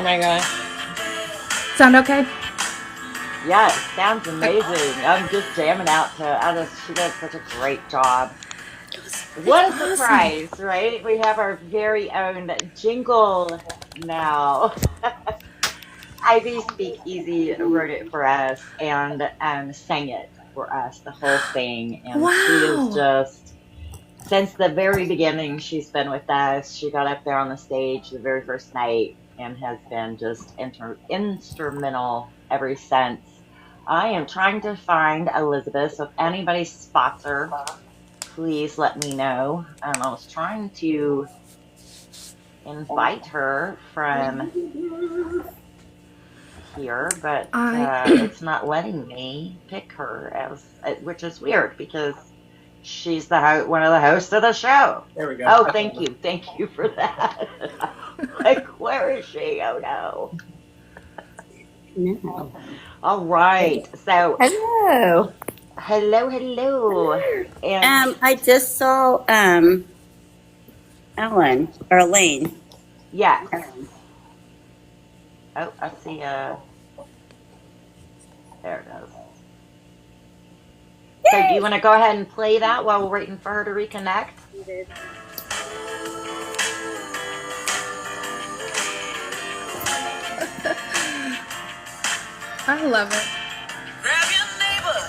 my God. Sound okay? Yeah, it sounds amazing. I'm just jamming out to, she did such a great job. What a surprise, right? We have our very own jingle now. Ivy Speakeasy wrote it for us and sang it for us, the whole thing. And she is Wow. just, since the very beginning, she's been with us. She got up there on the stage the very first night and has been just instrumental ever since. I am trying to find Elizabeth, so if anybody spots her, please let me know. I was trying to invite her from here, but it's not letting me pick her, which is weird because she's one of the hosts of the show. There we go. Oh, thank you for that. Like, where is she? Oh no. No. All right. So Hello. hello. And I just saw Ellen or Elaine. yeah. Oh, I see. There it is. So do you want to go ahead and play that while we're waiting for her to reconnect? I love it. Grab your neighbor,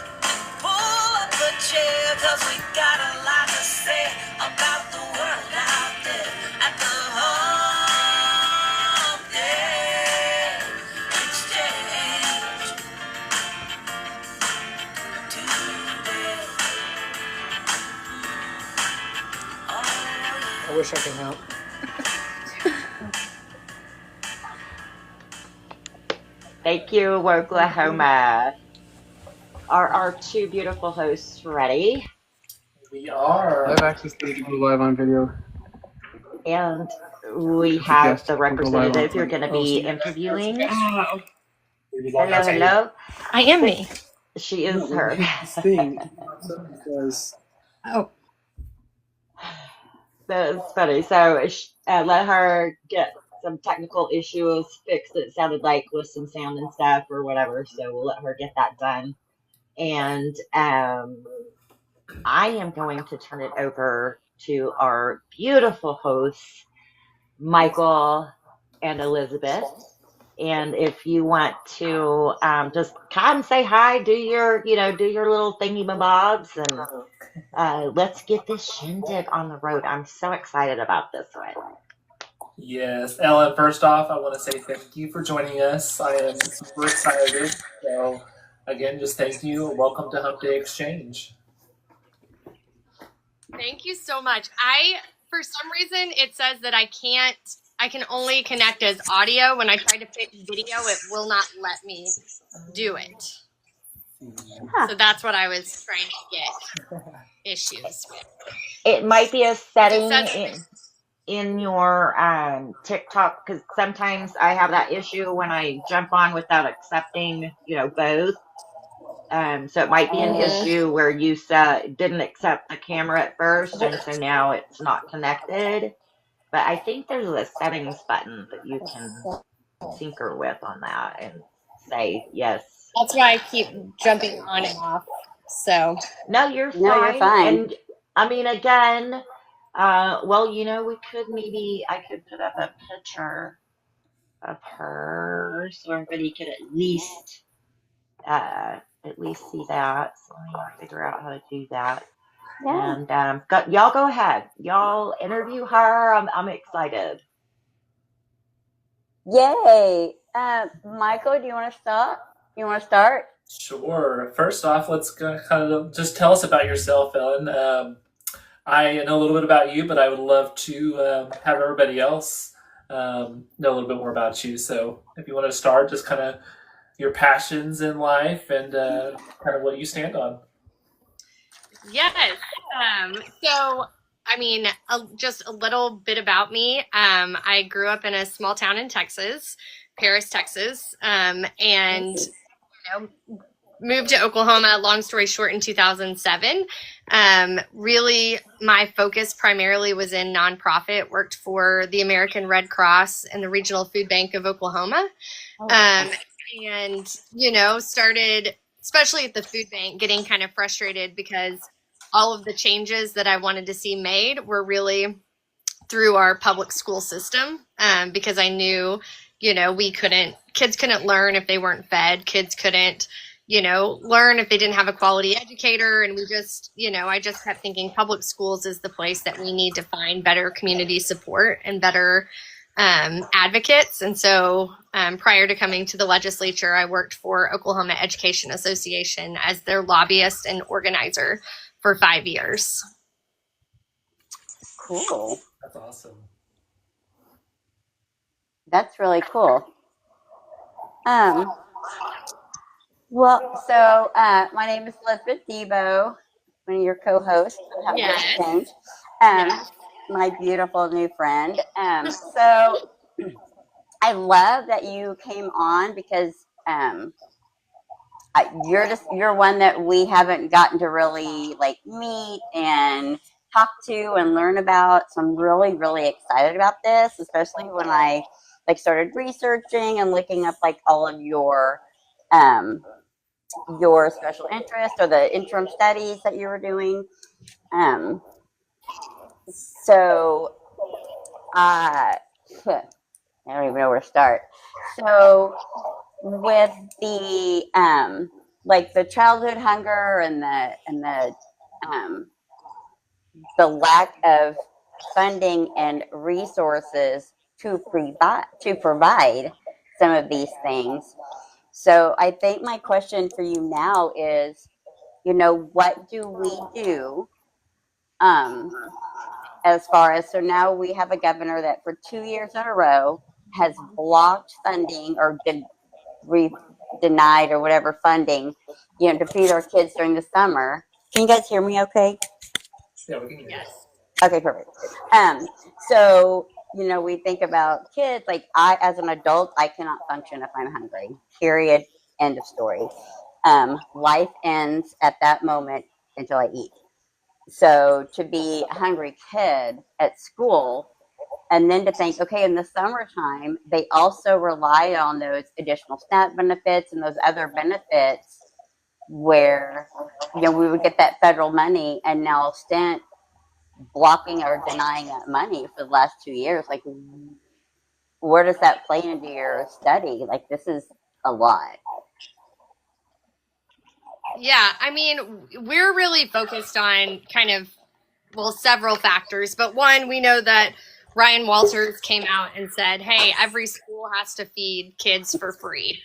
pull up a chair, 'cause we got a lot to say about the world out there at the HumpDay Exchange today. I wish I could help. Thank you, Oklahoma. Are our two beautiful hosts ready? We are. I have access to go live on video. And we have the representative you're going to be interviewing. Hello. I am me. She is her. Oh. That's funny. So let her get some technical issues fixed, it sounded like, with some sound and stuff or whatever. So we'll let her get that done. And I am going to turn it over to our beautiful hosts, Michael and Elizabeth. And if you want to just come and say hi, do your little thingy-mabobs, and let's get this shindig on the road. I'm so excited about this one. Yes, Ellen, first off, I want to say thank you for joining us. I am super excited. So, again, just thank you. Welcome to HumpDay Exchange. Thank you so much. For some reason, it says that I can only connect as audio. When I try to pick video, it will not let me do it. So that's what I was trying to get issues with. It might be a setting in your TikTok, because sometimes I have that issue when I jump on without accepting, both. So it might be an issue where you didn't accept the camera at first, and so now it's not connected. But I think there's a settings button that you can tinker with on that and say yes. That's why I keep jumping on and off. So no, you're fine. No, you're fine. And I mean, again, I could put up a picture of her so everybody could at least see that. So let me figure out how to do that. Yeah. And y'all go ahead. Y'all interview her. I'm excited. Yay! Michael, do you want to start? Sure. First off, let's kind of just tell us about yourself, Ellen. I know a little bit about you, but I would love to have everybody else know a little bit more about you. So if you want to start, just kind of your passions in life and kind of what you stand on. Yes. So, I mean, just a little bit about me. I grew up in a small town in Texas, Paris, Texas. And, moved to Oklahoma, long story short, in 2007. Really, my focus primarily was in nonprofit, worked for the American Red Cross and the Regional Food Bank of Oklahoma. And, started, especially at the food bank, getting kind of frustrated because all of the changes that I wanted to see made were really through our public school system, because I knew, kids couldn't learn if they weren't fed. Kids couldn't, learn if they didn't have a quality educator. And we just, I just kept thinking public schools is the place that we need to find better community support and better advocates. And so prior to coming to the legislature, I worked for Oklahoma Education Association as their lobbyist and organizer for 5 years. Cool. That's awesome. That's really cool. Well, so my name is Elizabeth Debo, one of your co-hosts. Yes. My beautiful new friend. So I love that you came on because you're one that we haven't gotten to really meet and talk to and learn about. So I'm really, really excited about this, especially when I started researching and looking up all of your special interest or the interim studies that you were doing. So I don't even know where to start. So with the the childhood hunger and the lack of funding and resources to provide some of these things. So I think my question for you now is, what do we do as far as, so now we have a governor that for 2 years in a row has blocked funding or denied or whatever funding, to feed our kids during the summer. Can you guys hear me okay? Yeah, we can hear you. Yes. Okay, perfect. So, we think about kids, I, as an adult, I cannot function if I'm hungry, period, end of story. Life ends at that moment until I eat. So to be a hungry kid at school, and then to think, okay, in the summertime, they also rely on those additional SNAP benefits and those other benefits where, we would get that federal money, and now Stent blocking or denying that money for the last 2 years. Where does that play into your study? This is a lot. Yeah, I mean, we're really focused on several factors, but one, we know that Ryan Walters came out and said, hey, every school has to feed kids for free,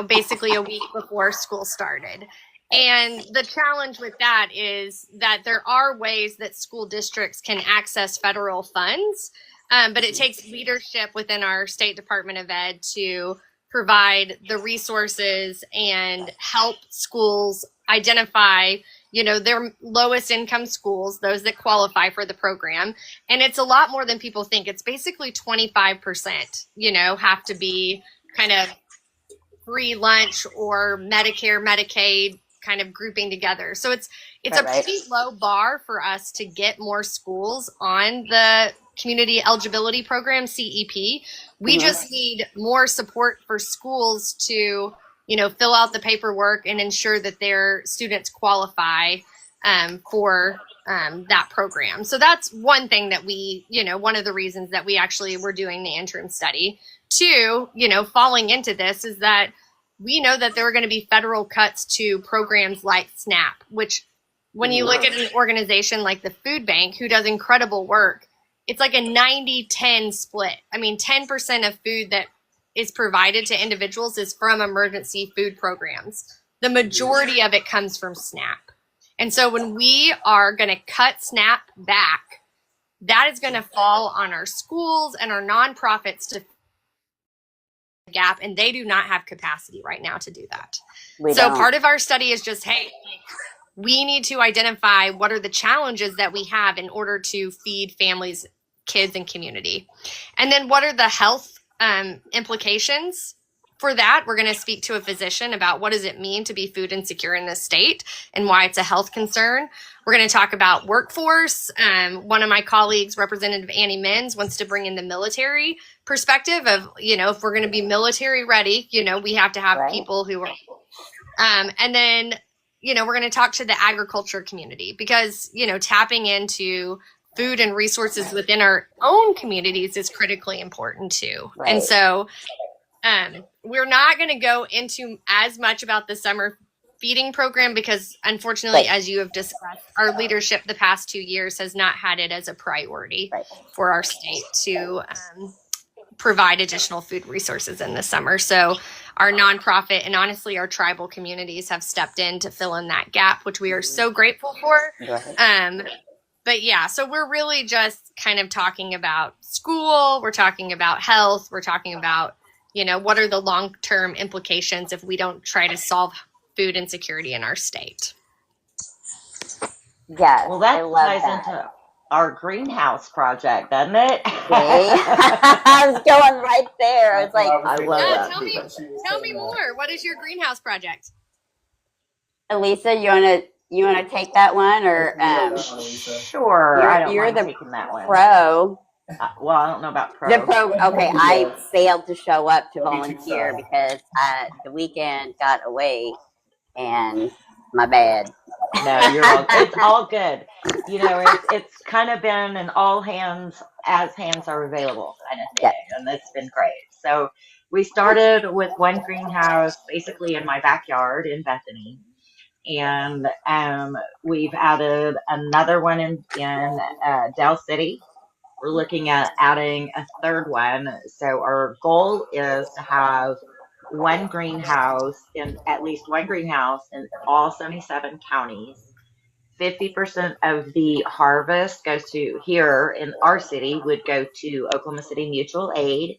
basically a week before school started. And the challenge with that is that there are ways that school districts can access federal funds, but it takes leadership within our State Department of Ed to provide the resources and help schools identify, their lowest income schools, those that qualify for the program. And it's a lot more than people think. It's basically 25%, have to be kind of free lunch or Medicare, Medicaid kind of grouping together. So it's a pretty low bar for us to get more schools on the Community Eligibility Program, CEP. We just need more support for schools to, fill out the paperwork and ensure that their students qualify for that program. So that's one thing that we, one of the reasons that we actually were doing the interim study. Two, falling into this is that we know that there are going to be federal cuts to programs like SNAP, which when you look at an organization like the Food Bank, who does incredible work, it's like a 90-10 split. I mean, 10% of food that is provided to individuals is from emergency food programs. The majority of it comes from SNAP. And so when we are going to cut SNAP back, that is going to fall on our schools and our nonprofits to gap, and they do not have capacity right now to do that. Part of our study is just, hey, we need to identify what are the challenges that we have in order to feed families, kids, and community. And then what are the health implications for that, we're going to speak to a physician about what does it mean to be food insecure in this state and why it's a health concern. We're going to talk about workforce. One of my colleagues, Representative Annie Mins, wants to bring in the military perspective of, if we're going to be military ready, we have to have people who are, and then, we're going to talk to the agriculture community because, tapping into food and resources within our own communities is critically important too. Right. And so we're not going to go into as much about the summer feeding program because unfortunately, as you have discussed, our leadership the past 2 years has not had it as a priority for our state to provide additional food resources in the summer. So our nonprofit and honestly our tribal communities have stepped in to fill in that gap, which we are so grateful for. But yeah, so we're really just kind of talking about school, we're talking about health, we're talking about, what are the long-term implications if we don't try to solve food insecurity in our state. Yes, Well, that I love ties that. into our greenhouse project, doesn't it? I was going right there. I was like, I love that. Tell me more. What is your greenhouse project? Elisa, you wanna take that one or Sure, I don't you're mind the taking that one. pro. Well, I don't know about pro. The pro. Okay, I failed to show up to volunteer because the weekend got away, and my bad. No, it's all good. It's kind of been an all hands as hands are available kind of thing, and it's been great. So we started with one greenhouse basically in my backyard in Bethany, and we've added another one in Del City. We're looking at adding a third one. So our goal is to have at least one greenhouse in all 77 counties. 50% of the harvest goes to here in our city would go to Oklahoma City Mutual Aid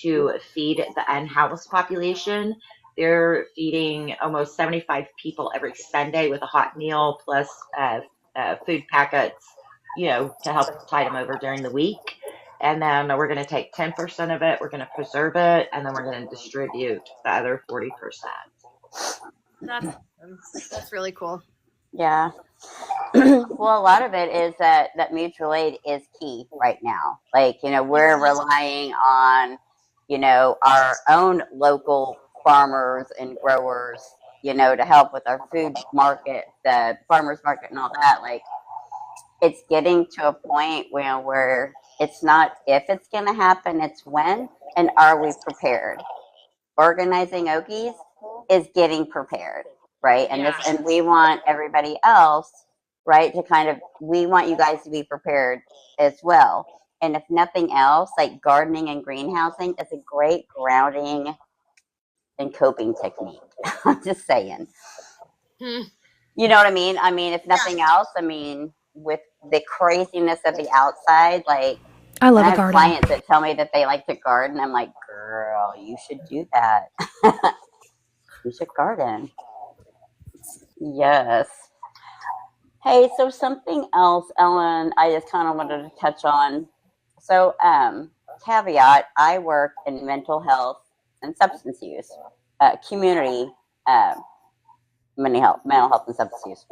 to feed the unhoused population. They're feeding almost 75 people every Sunday with a hot meal plus food packets, to help tide them over during the week. And then we're going to take 10% of it, we're going to preserve it, and then we're going to distribute the other 40%. That's really cool. Yeah. Well, a lot of it is that mutual aid is key right now. Like, we're relying on, our own local farmers and growers, to help with our food market, the farmers market and all that. Like, it's getting to a point where it's not if it's going to happen, it's when, and are we prepared? Organizing Okies is getting prepared, right? And and we want everybody else, right, to we want you guys to be prepared as well. And if nothing else, like gardening and greenhousing is a great grounding and coping technique. I'm just saying. You know what I mean? I mean, if nothing else, with the craziness of the outside, like I love I a have garden. clients that tell me that they like to garden. I'm like, girl, you should do that. You should garden. Yes. Hey, so something else, Ellen, I just kind of wanted to touch on. So, caveat, I work in mental health and substance use, community, mental health and substance use.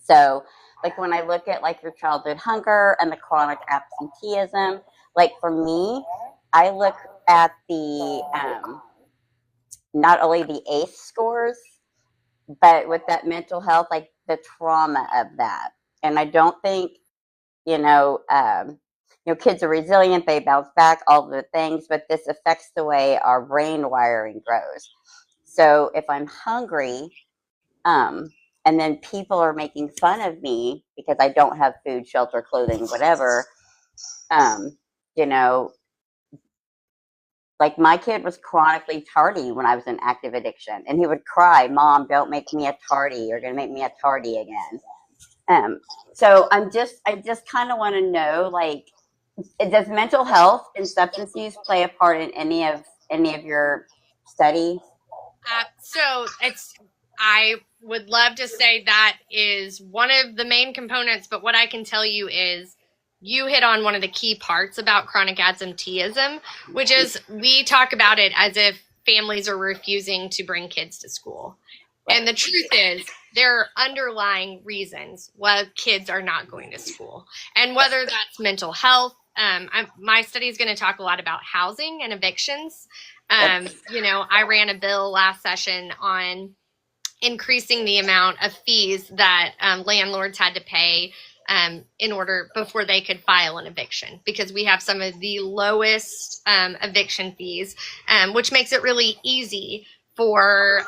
So, like when I look at like your childhood hunger and the chronic absenteeism, like for me, I look at the, not only the ACE scores, but with that mental health, like the trauma of that. And I don't think, kids are resilient, they bounce back, all the things, but this affects the way our brain wiring grows. So if I'm hungry, and then people are making fun of me because I don't have food, shelter, clothing, whatever, like my kid was chronically tardy when I was in active addiction, and he would cry, "Mom, don't make me a tardy. You're gonna make me a tardy again." So I just kind of want to know, like, does mental health and substance use play a part in any of your study? So I would love to say that is one of the main components, but what I can tell you is you hit on one of the key parts about chronic absenteeism, which is we talk about it as if families are refusing to bring kids to school. And the truth is, there are underlying reasons why kids are not going to school. And whether that's mental health, my study is going to talk a lot about housing and evictions. I ran a bill last session on increasing the amount of fees that landlords had to pay in order before they could file an eviction, because we have some of the lowest eviction fees, which makes it really easy for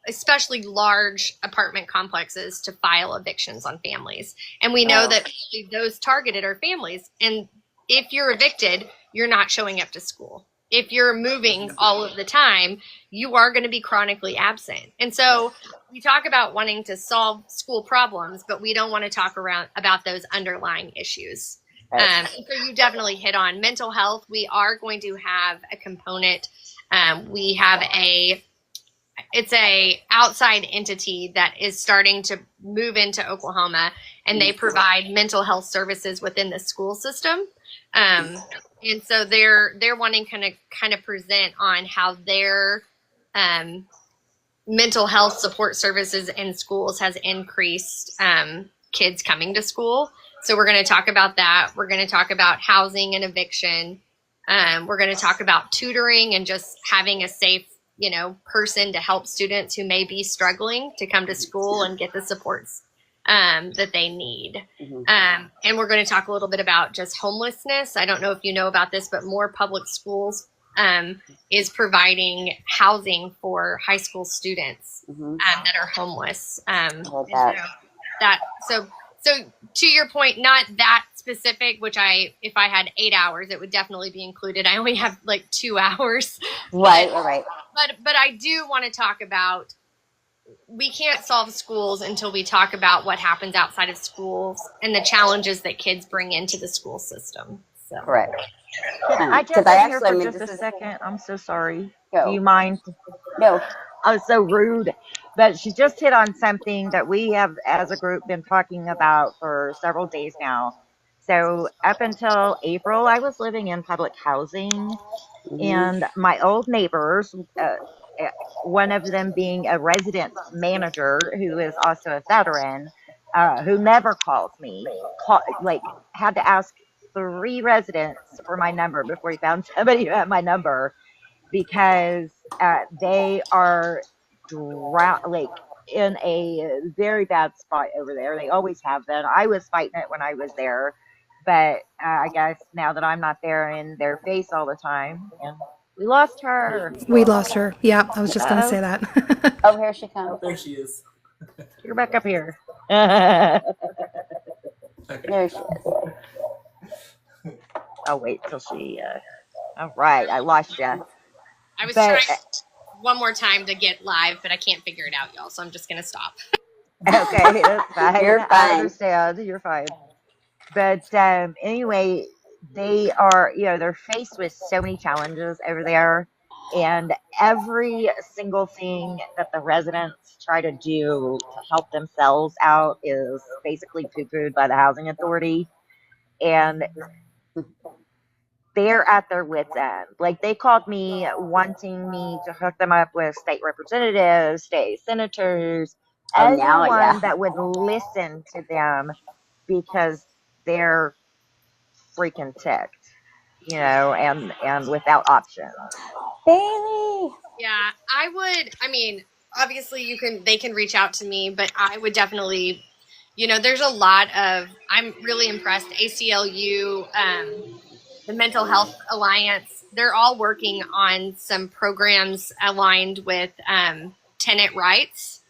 especially large apartment complexes to file evictions on families. And we know that those targeted are families. And if you're evicted, you're not showing up to school. If you're moving all of the time, you are going to be chronically absent. And so we talk about wanting to solve school problems, but we don't want to talk about those underlying issues. So you definitely hit on mental health. We are going to have a component. We have it's a outside entity that is starting to move into Oklahoma, and they provide mental health services within the school system. And so they're wanting kind of present on how their mental health support services in schools has increased kids coming to school. So we're going to talk about that. We're going to talk about housing and eviction. We're going to talk about tutoring and just having a safe, person to help students who may be struggling to come to school and get the supports that they need. And we're going to talk a little bit about just homelessness. I don't know if you know about this, but more public schools is providing housing for high school students that are homeless. So to your point, not that specific, which if I had 8 hours, it would definitely be included. I only have like 2 hours. Right. But I do want to talk about, we can't solve schools until we talk about what happens outside of schools and the challenges that kids bring into the school system. So. Correct. I just I in here for just a second. I'm so sorry. Do you mind? No. I was so rude. But she just hit on something that we have as a group been talking about for several days now. So up until April, I was living in public housing, and my old neighbors, one of them being a resident manager who is also a veteran, who never calls me, had to ask 3 residents for my number before he found somebody who had my number, because they are in a very bad spot over there. They always have been. I was fighting it when I was there, but I guess now that I'm not there in their face all the time, and we lost her. We lost her. Yeah, I was just going to say that. Oh, here she comes. There she is. You're back up here. There she is. I'll wait till she. All right, I lost you. I was trying one more time to get live, but I can't figure it out, y'all. So I'm just going to stop. Okay, that's fine. You're fine. I understand. You're fine. But anyway, they are, they're faced with so many challenges over there. And every single thing that the residents try to do to help themselves out is basically poo-pooed by the housing authority. And they're at their wits' end. Like, they called me wanting me to hook them up with state representatives, state senators, anyone that would listen to them, because they're freaking ticked, and without options. Bailey. Yeah, obviously they can reach out to me, but I would definitely, there's a lot of, I'm really impressed. ACLU, the Mental Health Alliance, they're all working on some programs aligned with tenant rights.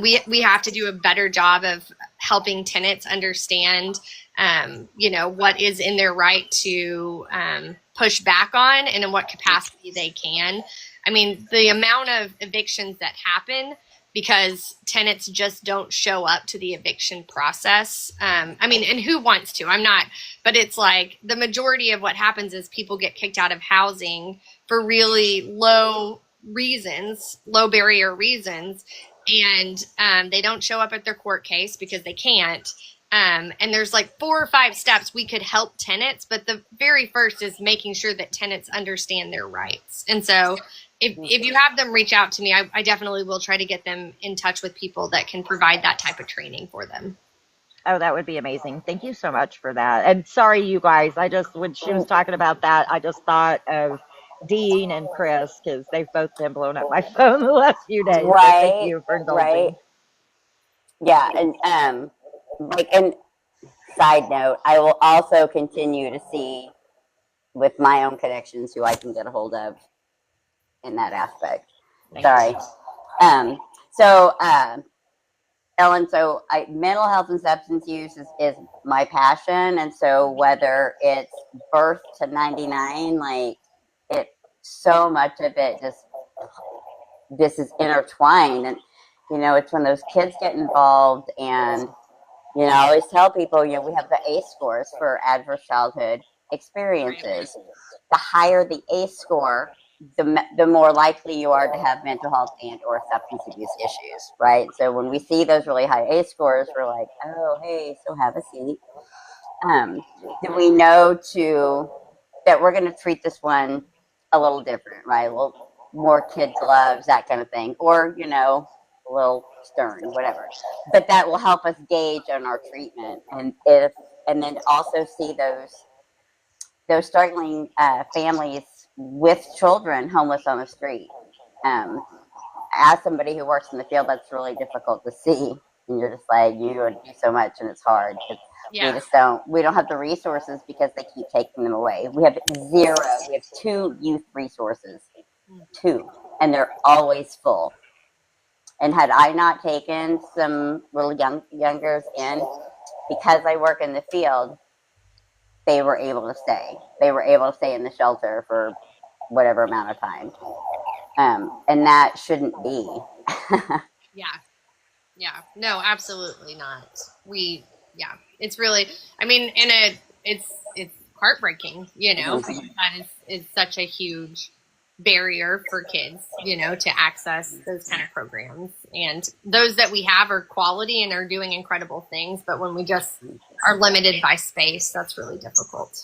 We have to do a better job of helping tenants understand, what is in their right to push back on, and in what capacity they can. The amount of evictions that happen because tenants just don't show up to the eviction process. And who wants to? But it's like the majority of what happens is people get kicked out of housing for really low barrier reasons. And they don't show up at their court case because they can't. And there's like 4 or 5 steps we could help tenants, but the very first is making sure that tenants understand their rights. And so if you have them reach out to me, I definitely will try to get them in touch with people that can provide that type of training for them. Oh, that would be amazing. Thank you so much for that. And sorry, you guys, when she was talking about that, I just thought of Dean and Chris because they've both been blowing up my phone the last few days. So thank Right, you for right. indulging. Yeah, and and side note, I will also continue to see with my own connections who I can get a hold of in that aspect. Thank Sorry. you. So Ellen, so mental health and substance use is my passion, and so whether it's birth to 99, like so much of it this is intertwined, and it's when those kids get involved, and I always tell people, we have the ACE scores for adverse childhood experiences. The higher the ACE score, the more likely you are to have mental health and or substance abuse issues, right? So when we see those really high ACE scores, we're like, oh, hey, so have a seat. Do we know that we're going to treat this one a little different, right? Well, more kid gloves, that kind of thing, or a little stern, whatever. But that will help us gauge on our treatment, and then also see those struggling families with children homeless on the street. As somebody who works in the field, that's really difficult to see. And you're just like, you do so much and it's hard. Yeah. We don't have the resources because they keep taking them away. We have zero. We have 2 youth resources, 2, and they're always full. And had I not taken some little youngers in, because I work in the field, they were able to stay. They were able to stay in the shelter for whatever amount of time. And that shouldn't be. Yeah. No, absolutely not. It's really, it's heartbreaking, because that is such a huge barrier for kids, to access those kind of programs. And those that we have are quality and are doing incredible things. But when we just are limited by space, that's really difficult.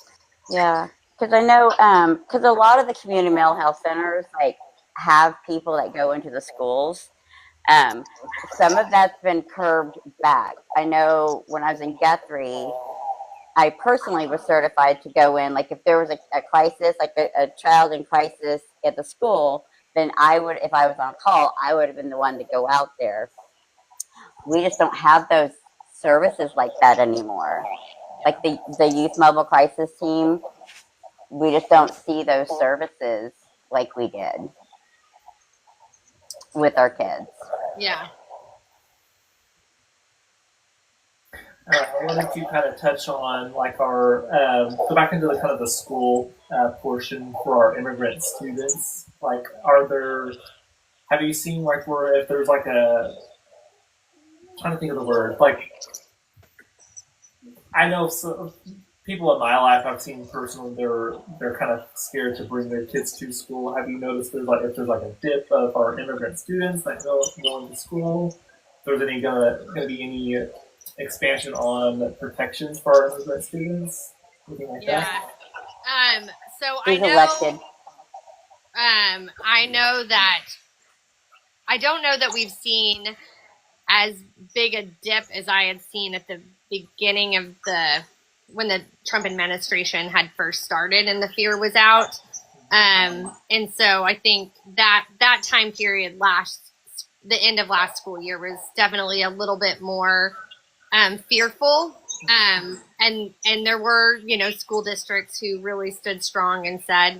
Yeah. Because I know, because a lot of the community mental health centers, have people that go into the schools. Some of that's been curbed back. I know when I was in Guthrie, I personally was certified to go in. Like if there was a crisis, like a child in crisis at the school, then if I was on call, I would have been the one to go out there. We just don't have those services like that anymore. Like the youth mobile crisis team, we just don't see those services like we did with our kids. Yeah. I wanted to kind of touch on our go back into the school portion for our immigrant students. Have you seen if there's I'm trying to think of the word, I know some people in my life I've seen personally, they're kind of scared to bring their kids to school. Have you noticed if there's a dip of our immigrant students that going to school? If there's going to be any expansion on protections for our immigrant students? Anything like that? So Who's elected? I know that I don't know that we've seen as big a dip as I had seen at the beginning of when the Trump administration had first started and the fear was out. And so I think that time period the end of last school year was definitely a little bit more fearful. And there were, school districts who really stood strong and said,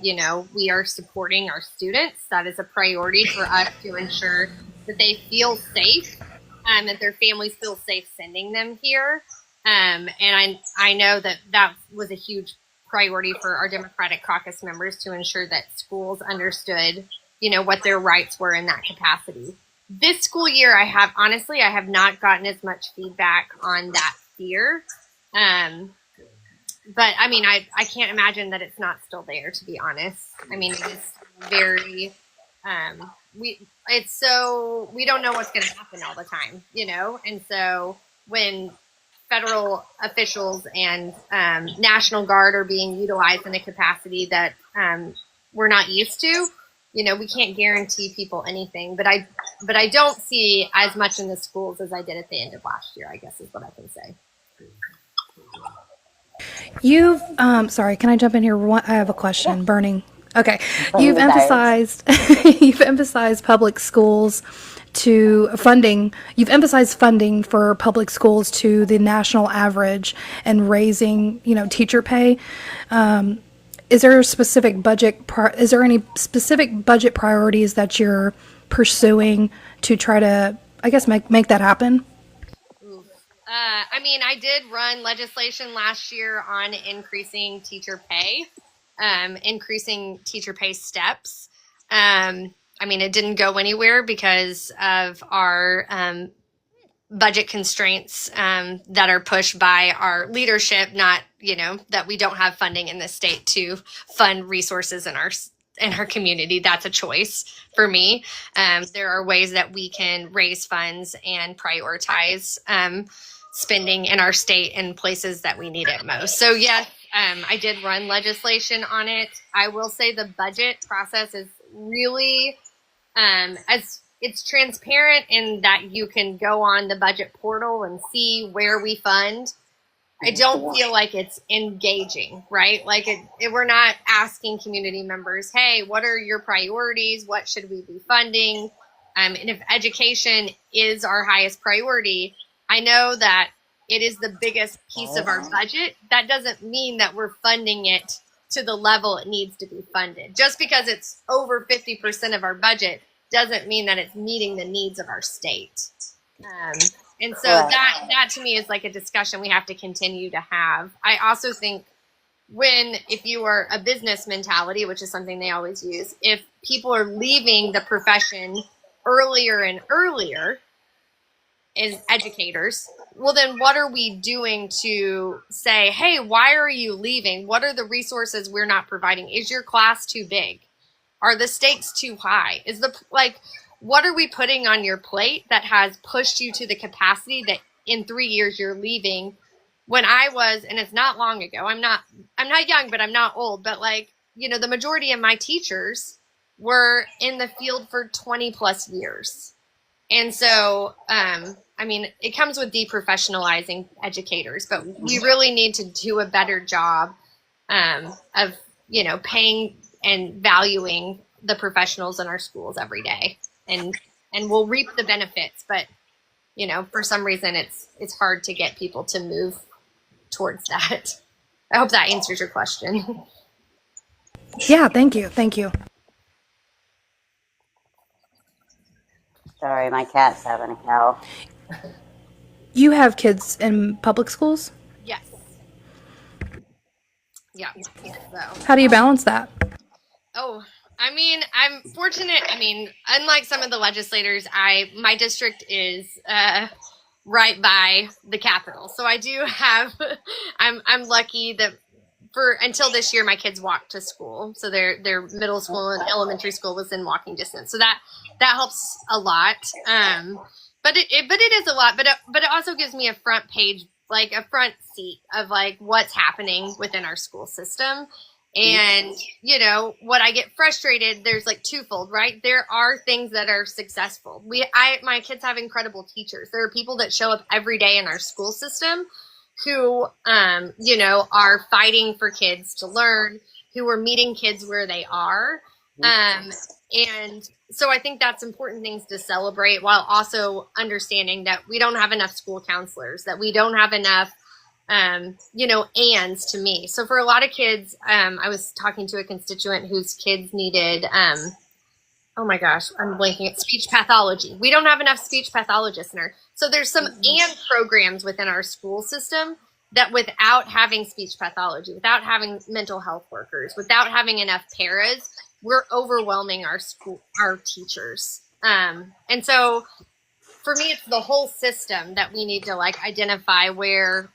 we are supporting our students. That is a priority for us to ensure that they feel safe, that their families feel safe sending them here. And I know that was a huge priority for our Democratic caucus members to ensure that schools understood, what their rights were in that capacity. This school year, I have not gotten as much feedback on that fear. But I can't imagine that it's not still there, to be honest. It's very, we don't know what's going to happen all the time, and so when federal officials and National Guard are being utilized in a capacity that we're not used to, we can't guarantee people anything, but I don't see as much in the schools as I did at the end of last year, I guess is what I can say. You've, sorry, can I jump in here? I have a question, burning. Okay. Burn You've the tires. you've emphasized public schools to funding, you've emphasized funding for public schools to the national average and raising, teacher pay. Is there a specific is there any specific budget priorities that you're pursuing to try to, I guess, make that happen? I did run legislation last year on increasing teacher pay, increasing teacher pay steps. It didn't go anywhere because of our budget constraints that are pushed by our leadership, not, that we don't have funding in the state to fund resources in our community. That's a choice for me. There are ways that we can raise funds and prioritize spending in our state in places that we need it most. So yes, I did run legislation on it. I will say the budget process is really, as it's transparent in that you can go on the budget portal and see where we fund. I don't feel like it's engaging, right? Like we're not asking community members, hey, what are your priorities? What should we be funding? And if education is our highest priority, I know that it is the biggest piece of our budget. That doesn't mean that we're funding it to the level it needs to be funded. Just because it's over 50% of our budget doesn't mean that it's meeting the needs of our state. And so that to me is like a discussion we have to continue to have. I also think if you are a business mentality, which is something they always use, if people are leaving the profession earlier and earlier as educators, well, then what are we doing to say, hey, why are you leaving? What are the resources we're not providing? Is your class too big? Are the stakes too high? What are we putting on your plate that has pushed you to the capacity that in 3 years you're leaving? When I was, and it's not long ago, I'm not young, but I'm not old, but the majority of my teachers were in the field for 20 plus years. And so, it comes with deprofessionalizing educators, but we really need to do a better job of, paying and valuing the professionals in our schools every day. And we'll reap the benefits, but, for some reason it's hard to get people to move towards that. I hope that answers your question. Yeah, thank you. Thank you. Sorry, my cat's having a cow. You have kids in public schools? Yes. Yeah. So. How do you balance that? Oh, I'm fortunate. Unlike some of the legislators, my district is right by the Capitol. So I do have, I'm lucky that until this year, my kids walked to school. So their middle school and elementary school was in walking distance. So that helps a lot. But it is a lot, but it also gives me a front page, like a front seat of what's happening within our school system. And, what I get frustrated, there's twofold, right? There are things that are successful. My kids have incredible teachers. There are people that show up every day in our school system who, are fighting for kids to learn, who are meeting kids where they are. And so I think that's important things to celebrate while also understanding that we don't have enough school counselors, that we don't have enough ands to me. So for a lot of kids, I was talking to a constituent whose kids needed, oh my gosh, I'm blanking at speech pathology. We don't have enough speech pathologists in our, so there's some and programs within our school system that without having speech pathology, without having mental health workers, without having enough paras, we're overwhelming our teachers. And so for me, it's the whole system that we need to identify where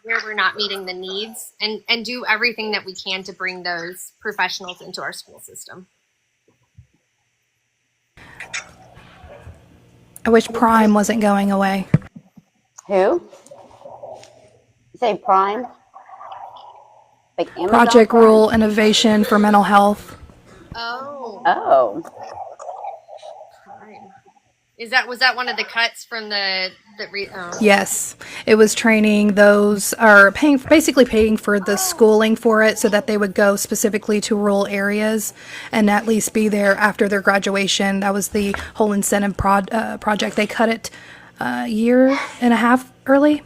we're not meeting the needs and do everything that we can to bring those professionals into our school system. I wish Prime wasn't going away. Who? You say Prime? Like Amazon Project Prime? Rural Innovation for Mental Health. Oh, Oh, Was that one of the cuts from Yes, it was training those, or basically paying for the schooling for it so that they would go specifically to rural areas and at least be there after their graduation. That was the whole incentive project. They cut it a year and a half early.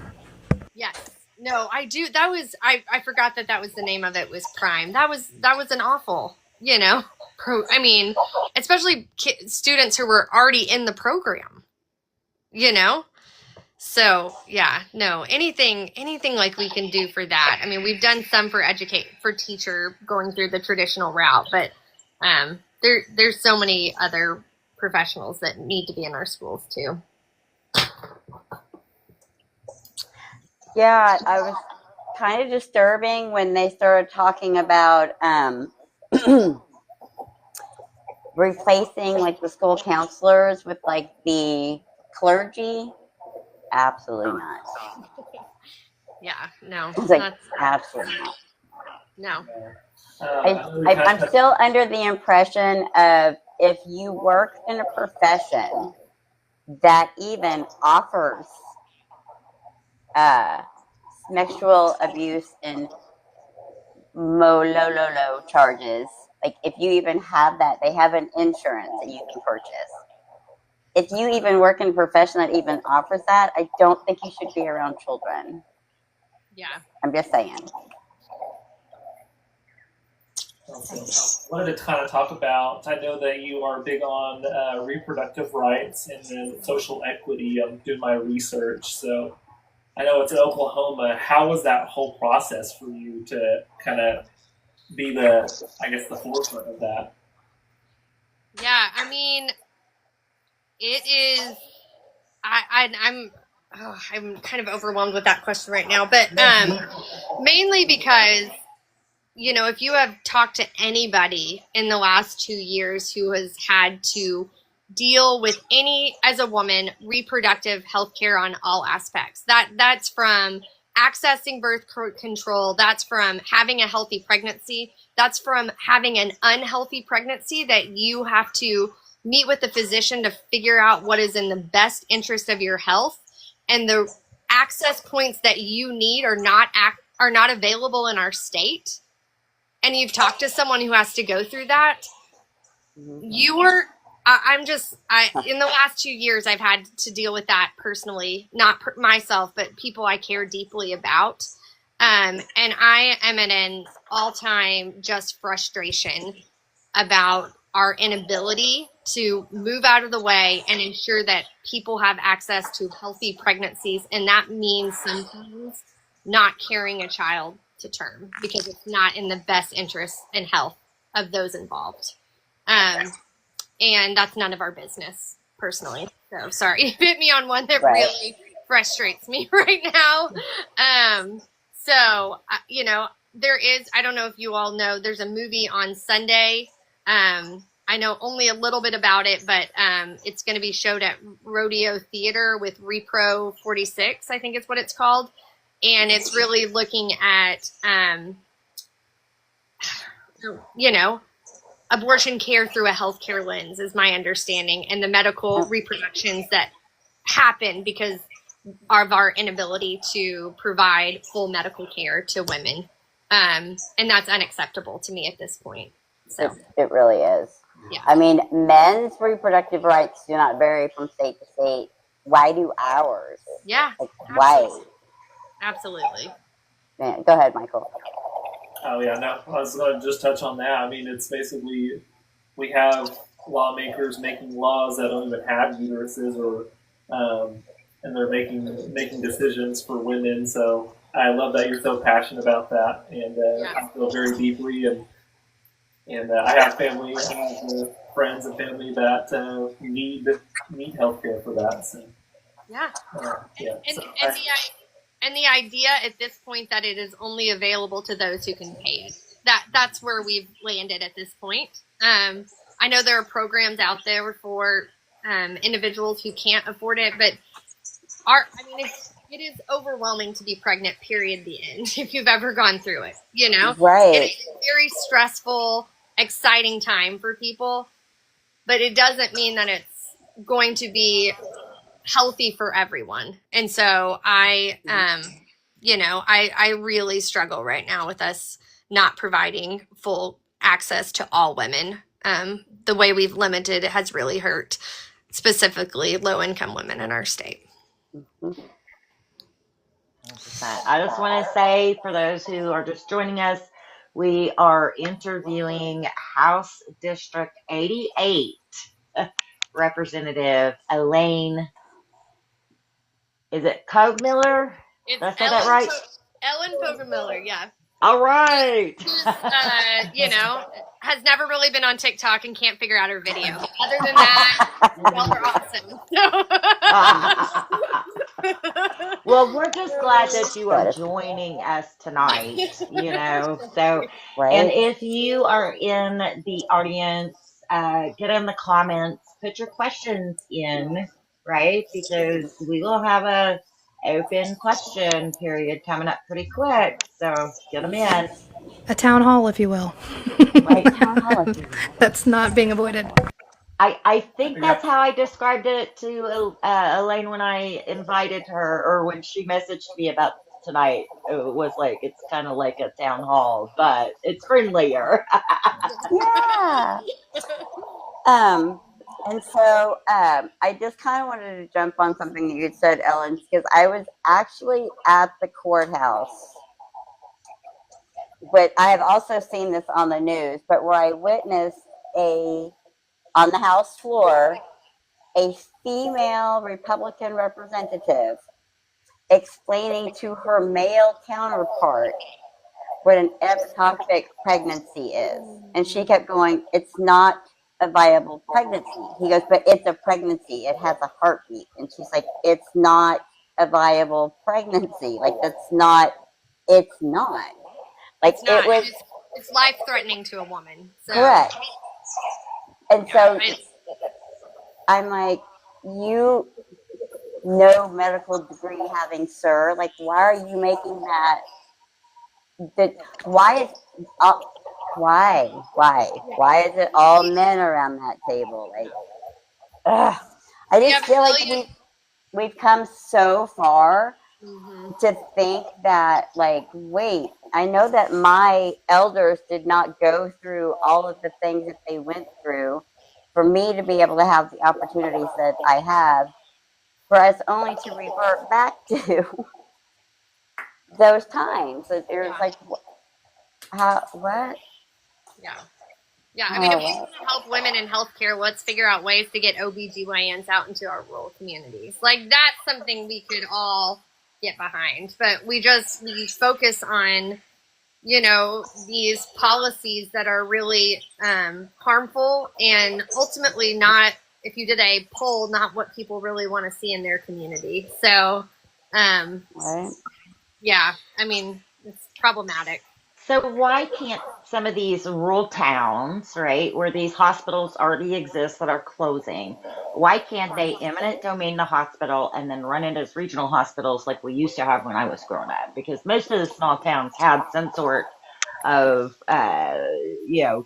Yes. No, I do. That was I forgot that was the name of it, was Prime. That was an awful, I mean, especially students who were already in the program, So, yeah, no, anything like we can do for that. I mean, we've done some for teacher going through the traditional route, but there's so many other professionals that need to be in our schools too. yeah, I was kind of disturbing when they started talking about replacing like the school counselors with like the clergy. Absolutely not. Yeah, no. It's like absolutely not. No. I'm still under the impression of if you work in a profession that even offers sexual abuse and low charges, like if you even have that, they have an insurance that you can purchase. If you even work in a profession that even offers that, I don't think you should be around children. Yeah. I'm just saying. I wanted to kind of talk about, I know that you are big on reproductive rights and then social equity. I'm doing my research, so I know it's in Oklahoma. How was that whole process for you to kind of be the forefront of that? Yeah, I mean, it is. I'm kind of overwhelmed with that question right now, but mainly because, if you have talked to anybody in the last 2 years who has had to deal with as a woman, reproductive health care on all aspects, that's from accessing birth control, that's from having a healthy pregnancy, that's from having an unhealthy pregnancy that you have to meet with the physician to figure out what is in the best interest of your health, and the access points that you need are not available in our state, and you've talked to someone who has to go through that. In the last 2 years, I've had to deal with that personally, not myself, but people I care deeply about. And I am at an all-time just frustration about our inability to move out of the way and ensure that people have access to healthy pregnancies. And that means sometimes not carrying a child to term because it's not in the best interest and health of those involved. And that's none of our business, personally. So sorry, you hit me on one that really frustrates me right now. There is, I don't know if you all know, there's a movie on Sunday. I know only a little bit about it, but it's going to be showed at Rodeo Theater with Repro 46, I think is what it's called. And it's really looking at, abortion care through a healthcare lens is my understanding, and the medical reproductions that happen because of our inability to provide full medical care to women. And that's unacceptable to me at this point. So It really is. Yeah. I mean, men's reproductive rights do not vary from state to state. Why do ours? Yeah. Why? Absolutely. Man, go ahead, Michael. Oh, yeah, no, I was going to just touch on that. I mean, it's basically, we have lawmakers making laws that don't even have uteruses, or, and they're making decisions for women. So I love that you're so passionate about that, and I feel very deeply. And I have family, friends and family that need healthcare for that. So, yeah. Yeah. And the idea at this point that it is only available to those who can pay it. That's where we've landed at this point. I know there are programs out there for individuals who can't afford it, but it is overwhelming to be pregnant, period, the end, if you've ever gone through it, Right. It is very stressful. exciting time for people, but it doesn't mean that it's going to be healthy for everyone. And so I really struggle right now with us not providing full access to all women. The way we've limited it has really hurt specifically low-income women in our state. I just want to say, for those who are just joining us, we are interviewing House District 88 Representative Elaine. Is it Pogemiller? It's Did I say that right? Ellen Pogemiller, yeah. All right. Who's, has never really been on TikTok and can't figure out her video. Other than that, y'all are awesome. Well, we're just glad that you are joining us tonight, So, Right. And if you are in the audience, get in the comments, put your questions in, right? Because we will have a open question period coming up pretty quick. So get them in. A town hall, if you will. Right, town hall. That's not being avoided. I think that's how I described it to Elaine when I invited her, or when she messaged me about tonight. It was like, it's kind of like a town hall, but it's friendlier. Yeah. And so I just kind of wanted to jump on something that you said, Ellen, because I was actually at the courthouse. But I have also seen this on the news, but where I witnessed on the House floor, a female Republican representative explaining to her male counterpart what an ectopic pregnancy is. And she kept going, it's not a viable pregnancy. He goes, but it's a pregnancy. It has a heartbeat. And she's like, it's not a viable pregnancy. Like, it's not. Like, It's not. It's life-threatening to a woman. So. Correct. And so I'm like, you no medical degree having, sir, like, why are you making that? Why is it all men around that table? Like, I just feel like we've come so far to think that, like, wait, I know that my elders did not go through all of the things that they went through for me to be able to have the opportunities that I have, for us only to revert back to those times. That there's like, what? Yeah, I mean, if we want to help women in healthcare, let's figure out ways to get OBGYNs out into our rural communities. Like, that's something we could all get behind. But we focus on, these policies that are really harmful and ultimately not, if you did a poll, not what people really want to see in their community. So, yeah, I mean, it's problematic. So why can't some of these rural towns, right, where these hospitals already exist that are closing, why can't they eminent domain the hospital and then run it as regional hospitals like we used to have when I was growing up? Because most of the small towns had some sort of,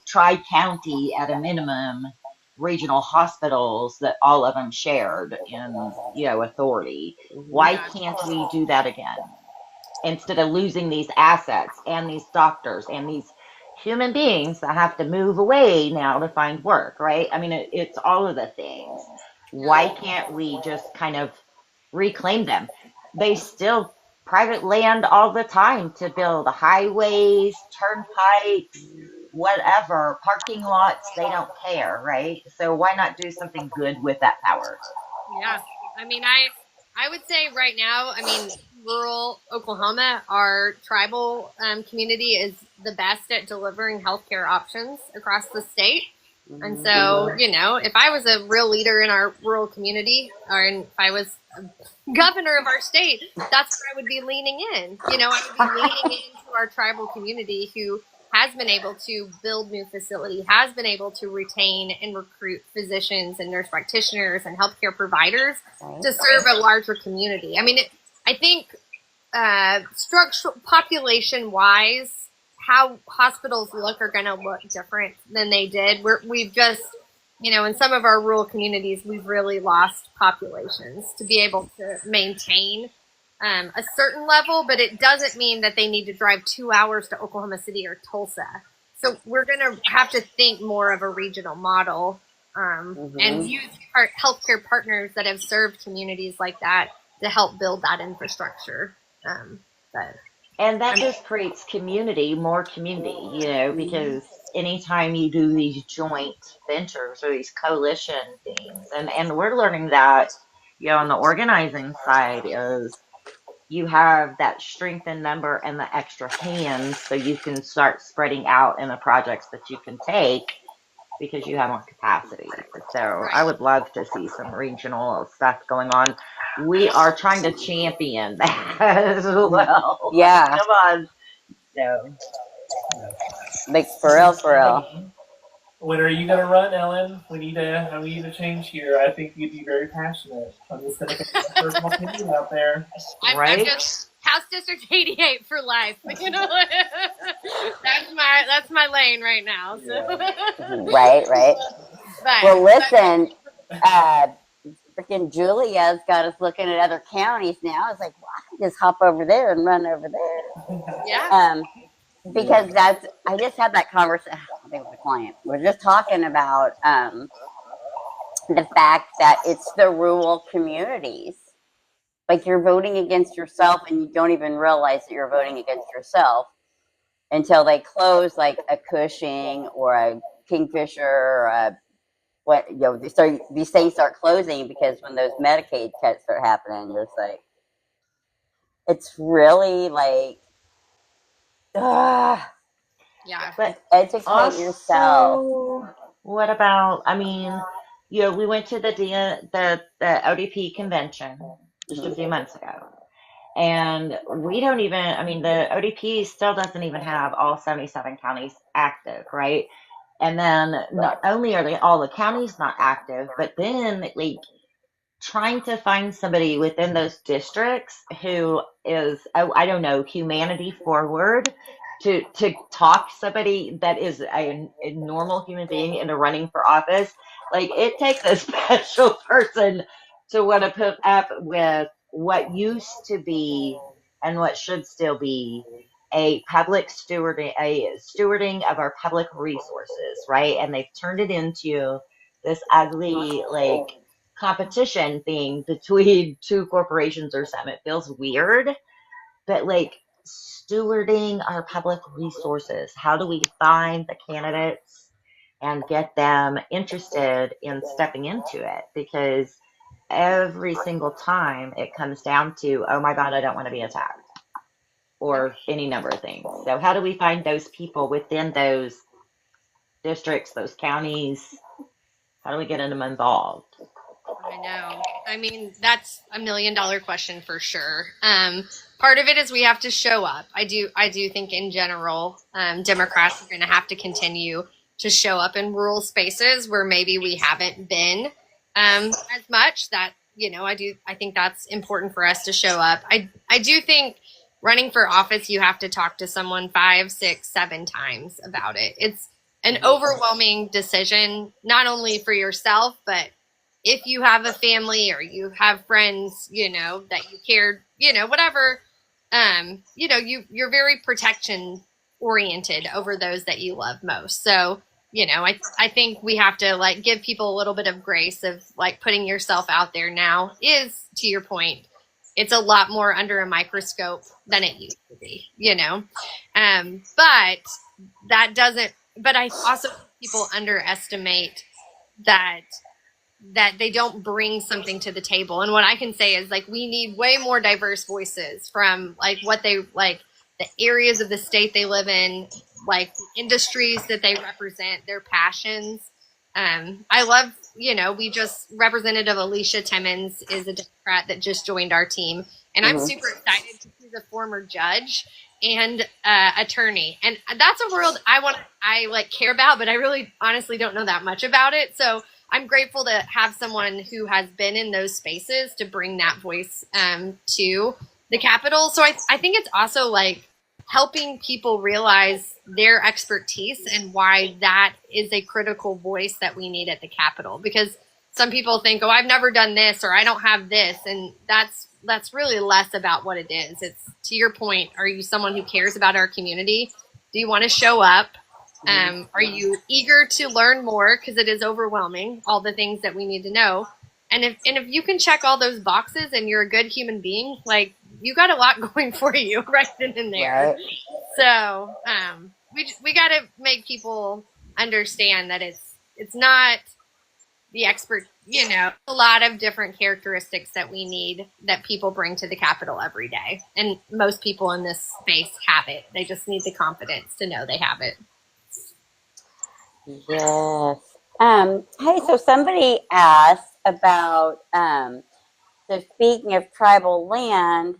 tri-county at a minimum regional hospitals that all of them shared in, authority. Why can't we do that again? Instead of losing these assets and these doctors and these human beings that have to move away now to find work, right? I mean, it's all of the things. Why can't we just kind of reclaim them? They still private land all the time to build highways, turnpikes, whatever, parking lots. They don't care, right? So why not do something good with that power? Yeah, I mean, I would say right now, I mean, rural Oklahoma, our tribal community is the best at delivering healthcare options across the state. And so, if I was a real leader in our rural community, or if I was governor of our state, that's where I would be leaning in. I would be leaning into our tribal community who has been able to build new facility, has been able to retain and recruit physicians and nurse practitioners and healthcare providers to serve a larger community. I mean, I think structural population-wise, how hospitals look are going to look different than they did. We've just, in some of our rural communities, we've really lost populations to be able to maintain a certain level, but it doesn't mean that they need to drive 2 hours to Oklahoma City or Tulsa. So we're going to have to think more of a regional model and use our healthcare partners that have served communities like that to help build that infrastructure. And that just creates more community, because anytime you do these joint ventures or these coalition things, and we're learning that, on the organizing side is you have that strength in number and the extra hands so you can start spreading out in the projects that you can take because you have more capacity. So I would love to see some regional stuff going on. We are trying to champion that as well. Yeah. Come on. So, Like for real. When are you gonna run, Ellen? We need a change here. I think you'd be very passionate. I'm just gonna put my personal opinion out there. I'm just House District 88 for life. That's my lane right now. So. Right. But, Well, listen, freaking Julia's got us looking at other counties now. It's like, well, I can just hop over there and run over there. Yeah. Because I just had that conversation, I think with a client. We're just talking about the fact that it's the rural communities. Like you're voting against yourself and you don't even realize that you're voting against yourself until they close like a Cushing or a Kingfisher or these things start closing because when those Medicaid cuts start happening, you're just like, it's really like, yeah. but educate also, yourself. what about, we went to the ODP convention just a few months ago. And we don't even, the ODP still doesn't even have all 77 counties active, right? And then not only are all the counties not active, but then like trying to find somebody within those districts who is, I don't know, humanity forward to talk somebody that is a normal human being into running for office. Like it takes a special person to want to put up with what used to be and what should still be a stewarding of our public resources, right? And they've turned it into this ugly like competition thing between two corporations or something. It feels weird, but like stewarding our public resources. How do we find the candidates and get them interested in stepping into it? Because every single time it comes down to, oh my God, I don't want to be attacked, or any number of things. So how do we find those people within those districts, those counties? How do we get them involved? I know. That's $1 million question for sure. Part of it is we have to show up. I do think in general, Democrats are going to have to continue to show up in rural spaces where maybe we haven't been as much. That I think that's important for us to show up. I do think running for office, you have to talk to someone 5, 6, 7 times about it. It's an overwhelming decision, not only for yourself, but if you have a family or you have friends, that you cared, whatever, you're very protection oriented over those that you love most. So, I think we have to like give people a little bit of grace of like putting yourself out there now is, to your point, it's a lot more under a microscope than it used to be, but that doesn't, but I also think people underestimate that they don't bring something to the table. And what I can say is like, we need way more diverse voices from like what they like, the areas of the state they live in, like the industries that they represent, their passions. I love, we just Representative Alicia Timmons is a Democrat that just joined our team. And I'm super excited. She's a former judge and attorney. And that's a world I like care about, but I really honestly don't know that much about it. So I'm grateful to have someone who has been in those spaces to bring that voice to the Capitol. So I think it's also like helping people realize their expertise and why that is a critical voice that we need at the Capitol. Because some people think, oh, I've never done this, or I don't have this, and that's really less about what it is. It's, to your point, are you someone who cares about our community? Do you want to show up? Are you eager to learn more, because it is overwhelming, all the things that we need to know? And if you can check all those boxes and you're a good human being, like, you got a lot going for you right then and there. Right. So we got to make people understand that it's not the expert, a lot of different characteristics that we need, that people bring to the Capitol every day. And most people in this space have it. They just need the confidence to know they have it. Yes. Hey, so somebody asked about, so speaking of tribal land,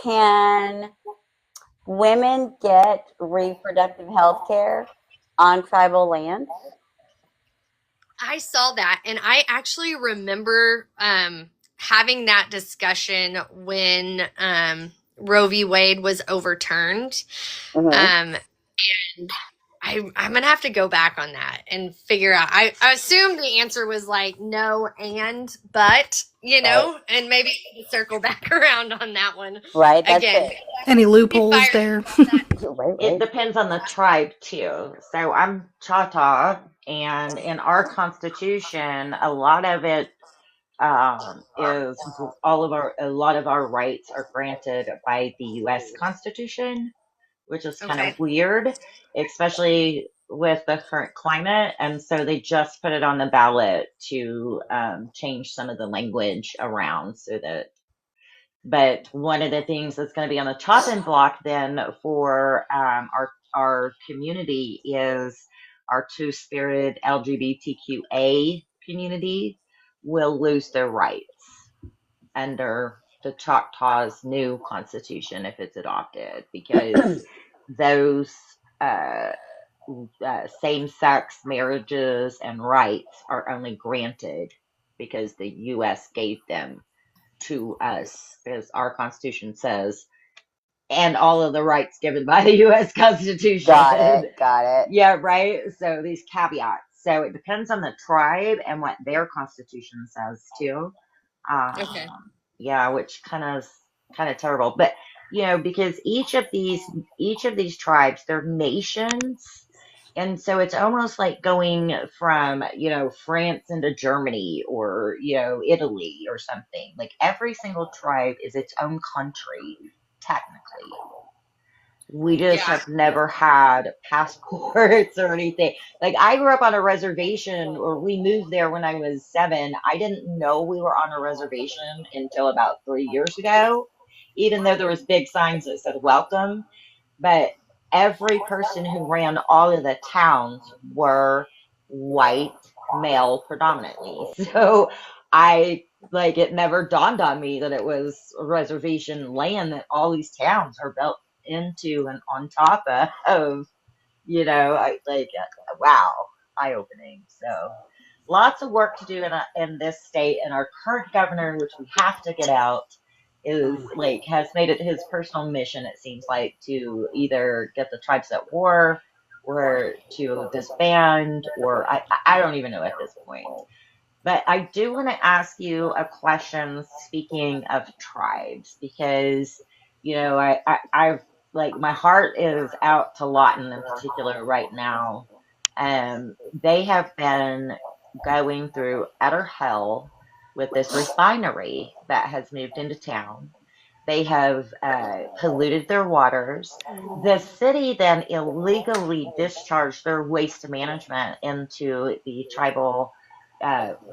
can women get reproductive health care on tribal land? I saw that, and I actually remember having that discussion when Roe v. Wade was overturned. And I'm going to have to go back on that and figure out. I assume the answer was like no but, and maybe circle back around on that one. Right, that's again. it. Any loopholes there? It depends on the tribe too. So I'm Choctaw, and in our constitution, a lot of it is a lot of our rights are granted by the U.S. Constitution, which is kind of weird, especially with the current climate. And so they just put it on the ballot to change some of the language around so that. But one of the things that's going to be on the chopping block then for our community is our two-spirit LGBTQA community will lose their rights under the Choctaw's new constitution if it's adopted, because those same-sex marriages and rights are only granted because the U.S. gave them to us, as our Constitution says, and all of the rights given by the U.S. Constitution. Got it. Yeah, right? So these caveats. So it depends on the tribe and what their Constitution says, too. Yeah, which kind of terrible. But, because each of these tribes, they're nations. And so it's almost like going from, France into Germany or, Italy or something. Like every single tribe is its own country, technically. We just have never had passports or anything. Like I grew up on a reservation, or we moved there when I was 7. I didn't know we were on a reservation until about 3 years ago, even though there was big signs that said welcome. But every person who ran all of the towns were white, male predominantly. So it never dawned on me that it was a reservation land, that all these towns are built into and on top of, wow, eye-opening. So lots of work to do in this state, and our current governor, which we have to get out, has made it his personal mission, it seems like, to either get the tribes at war or to disband, or I don't even know at this point. But I do want to ask you a question, speaking of tribes, because I've my heart is out to Lawton in particular right now. They have been going through utter hell with this refinery that has moved into town. They have polluted their waters. The city then illegally discharged their waste management into the tribal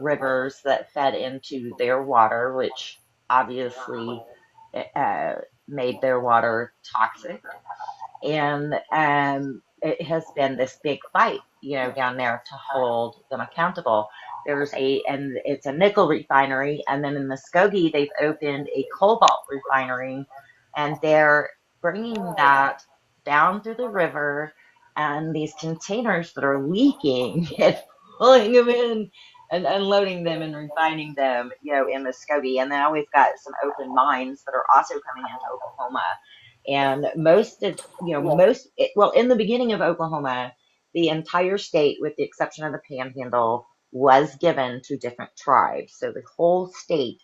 rivers that fed into their water, which obviously made their water toxic. And it has been this big fight, down there to hold them accountable. And it's a nickel refinery, and then in Muskogee they've opened a cobalt refinery, and they're bringing that down through the river, and these containers that are leaking and pulling them in and unloading them and refining them, in Muskogee. And now we've got some open mines that are also coming into Oklahoma. And most of, well, in the beginning of Oklahoma, the entire state, with the exception of the Panhandle, was given to different tribes. So the whole state,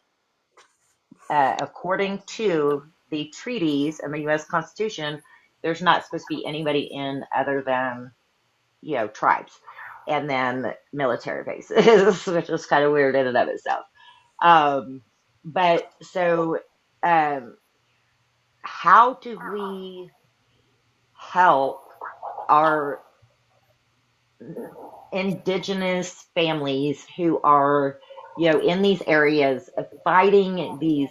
according to the treaties and the U.S. Constitution, there's not supposed to be anybody in other than, tribes, and then military bases, which is kind of weird in and of itself. But so, how do we help our indigenous families who are, in these areas of fighting these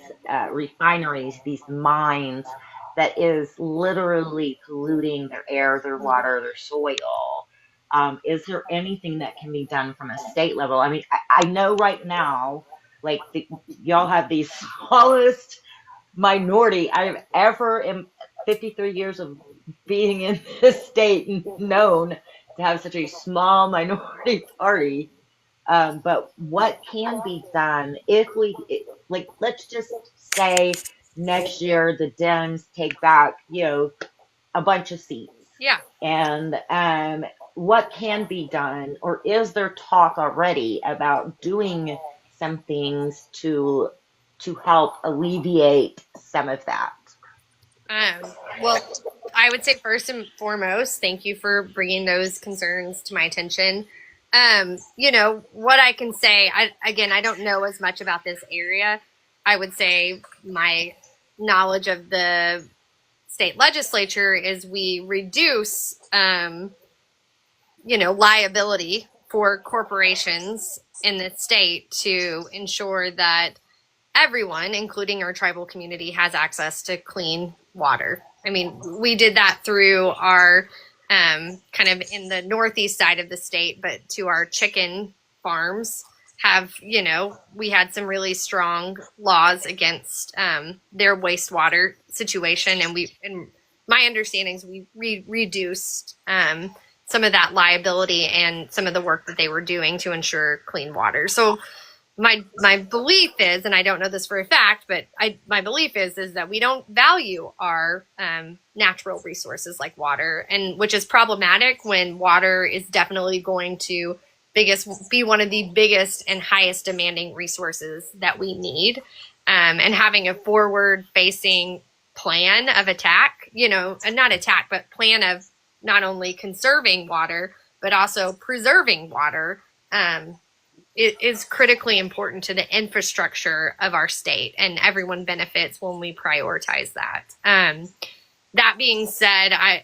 refineries, these mines that is literally polluting their air, their water, their soil? Is there anything that can be done from a state level? I mean, I know right now, like y'all have the smallest minority I've ever in 53 years of being in this state known to have such a small minority party. But what can be done if like, let's just say next year the Dems take back, a bunch of seats. Yeah. And what can be done, or is there talk already about doing some things to help alleviate some of that? Well, I would say first and foremost, thank you for bringing those concerns to my attention. What I can say, I don't know as much about this area. I would say my knowledge of the state legislature is we reduce, liability for corporations in the state to ensure that everyone, including our tribal community, has access to clean water. I mean, we did that through our kind of in the northeast side of the state, but to our chicken farms we had some really strong laws against their wastewater situation. And my understanding is we reduced some of that liability and some of the work that they were doing to ensure clean water. So my belief is, and I don't know this for a fact, but my belief is that we don't value our natural resources like water, and which is problematic when water is definitely going to be one of the biggest and highest demanding resources that we need. And having a forward facing plan of attack, not attack, but plan of not only conserving water, but also preserving water, it is critically important to the infrastructure of our state, and everyone benefits when we prioritize that. That being said, I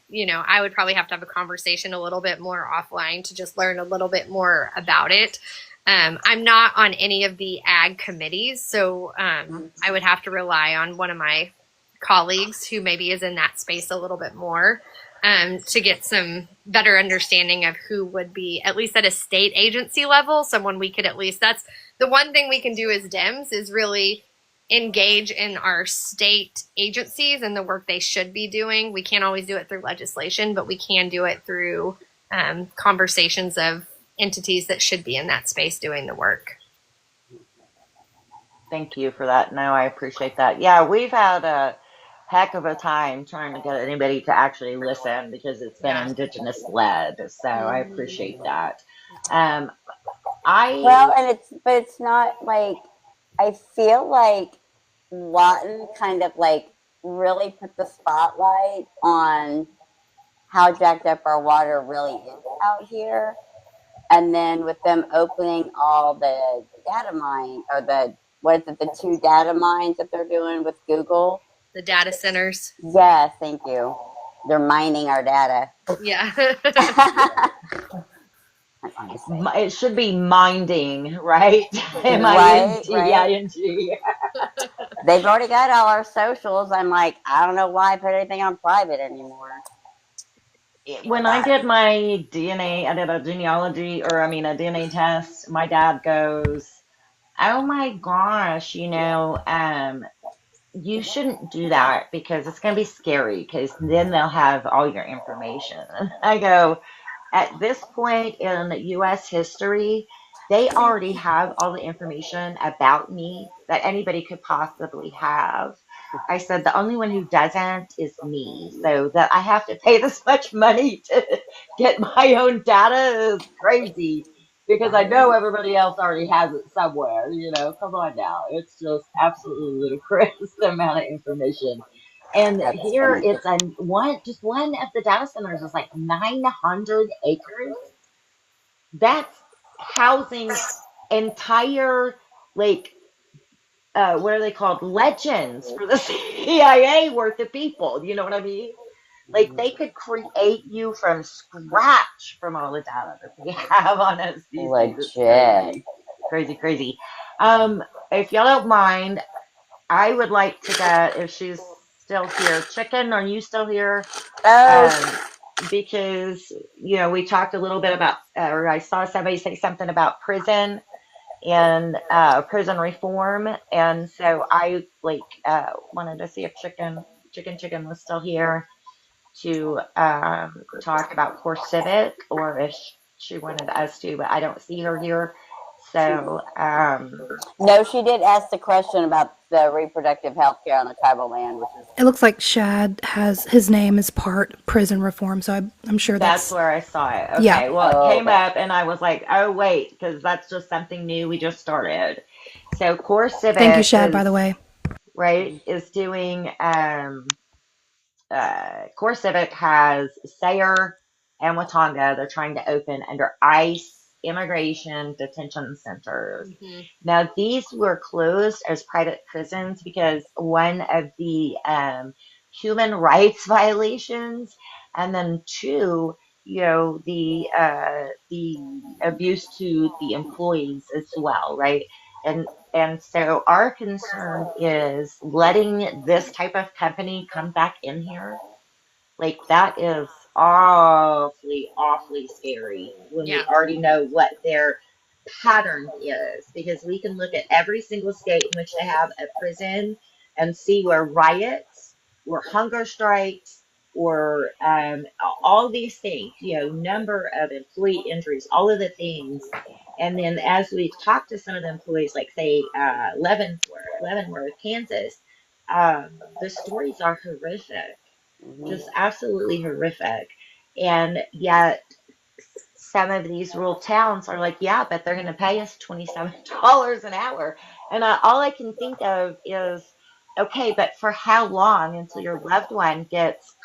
would probably have to have a conversation a little bit more offline to just learn a little bit more about it. I'm not on any of the ag committees, so I would have to rely on one of my colleagues who maybe is in that space a little bit more to get some better understanding of who would be, at least at a state agency level, someone we could that's the one thing we can do as Dems is really engage in our state agencies and the work they should be doing. We can't always do it through legislation, but we can do it through conversations of entities that should be in that space doing the work. Thank you for that. No, I appreciate that. Yeah, we've had a heck of a time trying to get anybody to actually listen because it's been Indigenous led. So I appreciate that. It's not like, I feel like Lawton kind of like really put the spotlight on how jacked up our water really is out here. And then with them opening all the data mine, or the 2 data mines that they're doing with Google. The data centers. Yes, thank you. They're mining our data. Yeah. It should be minding, right? M-I-N-D-I-N-G. They've already got all our socials. I'm like, I don't know why I put anything on private anymore. When I did my DNA, I did a DNA test. My dad goes, "Oh my gosh, you shouldn't do that because it's going to be scary because then they'll have all your information." I go, at this point in U.S. history, they already have all the information about me that anybody could possibly have. I said, the only one who doesn't is me. So that I have to pay this much money to get my own data is crazy because I know everybody else already has it somewhere. Come on now. It's just absolutely ludicrous the amount of information. And That's here funny. it's just one of the data centers is like 900 acres. That's housing entire, like, what are they called? Legends for the CIA worth of people. You know what I mean? Like they could create you from scratch from all the data that they have on us these days. It's Legit. crazy, crazy. Um, if y'all don't mind, I would like to get, if she's still here, Chicken, are you still here? Oh, Because we talked a little bit about, or I saw somebody say something about prison and prison reform, and so I wanted to see if Chicken was still here to talk about core civic, or if she wanted us to, but I don't see her here. So no, she did ask the question about the reproductive health care on the tribal land, which is It looks like Shad has his name as part prison reform, so I'm sure that's that's where I saw it. yeah. Okay, well, it oh, came up, and I was like, oh wait, because that's just something new we just started. So core Thank you, civic Shad, by the way. is doing Core Civic has Sayer and Watanga. They're trying to open under ICE immigration detention centers. Mhm. Now, these were closed as private prisons because one of the human rights violations, and then two, the abuse to the employees as well, right? And so our concern is letting this type of company come back in here. Like that is awfully, awfully scary when Yeah. we already know what their pattern is, because we can look at every single state in which they have a prison and see where riots or hunger strikes or all these things, number of employee injuries, all of the things. And then as we talk to some of the employees, like say Leavenworth, Kansas, the stories are horrific, mhm. just absolutely horrific. And yet some of these rural towns are like, yeah, but they're going to pay us $27 an hour. And all I can think of is, okay, but for how long until your loved one gets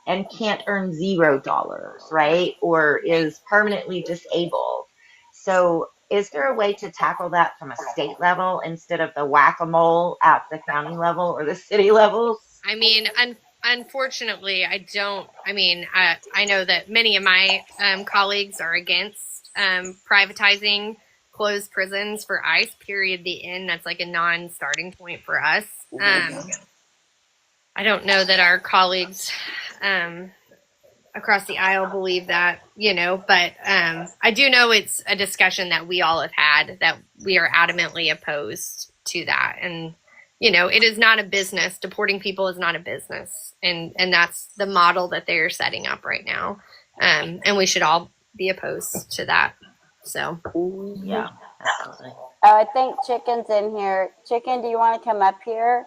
and can't earn $0, right? Or is permanently disabled. So is there a way to tackle that from a state level instead of the whack-a-mole at the county level or the city levels? I mean, unfortunately, I don't. I mean, I know that many of my colleagues are against privatizing closed prisons for ICE. Period. The end. That's like a non-starting point for us. I don't know that our colleagues across the aisle believe that, but I do know it's a discussion that we all have had, that we are adamantly opposed to that. And, it is not a business. Deporting people is not a business. And that's the model that they are setting up right now. And we should all be opposed to that. So, Yeah, absolutely. Oh, I think Chicken's in here. Chicken, do you want to come up here?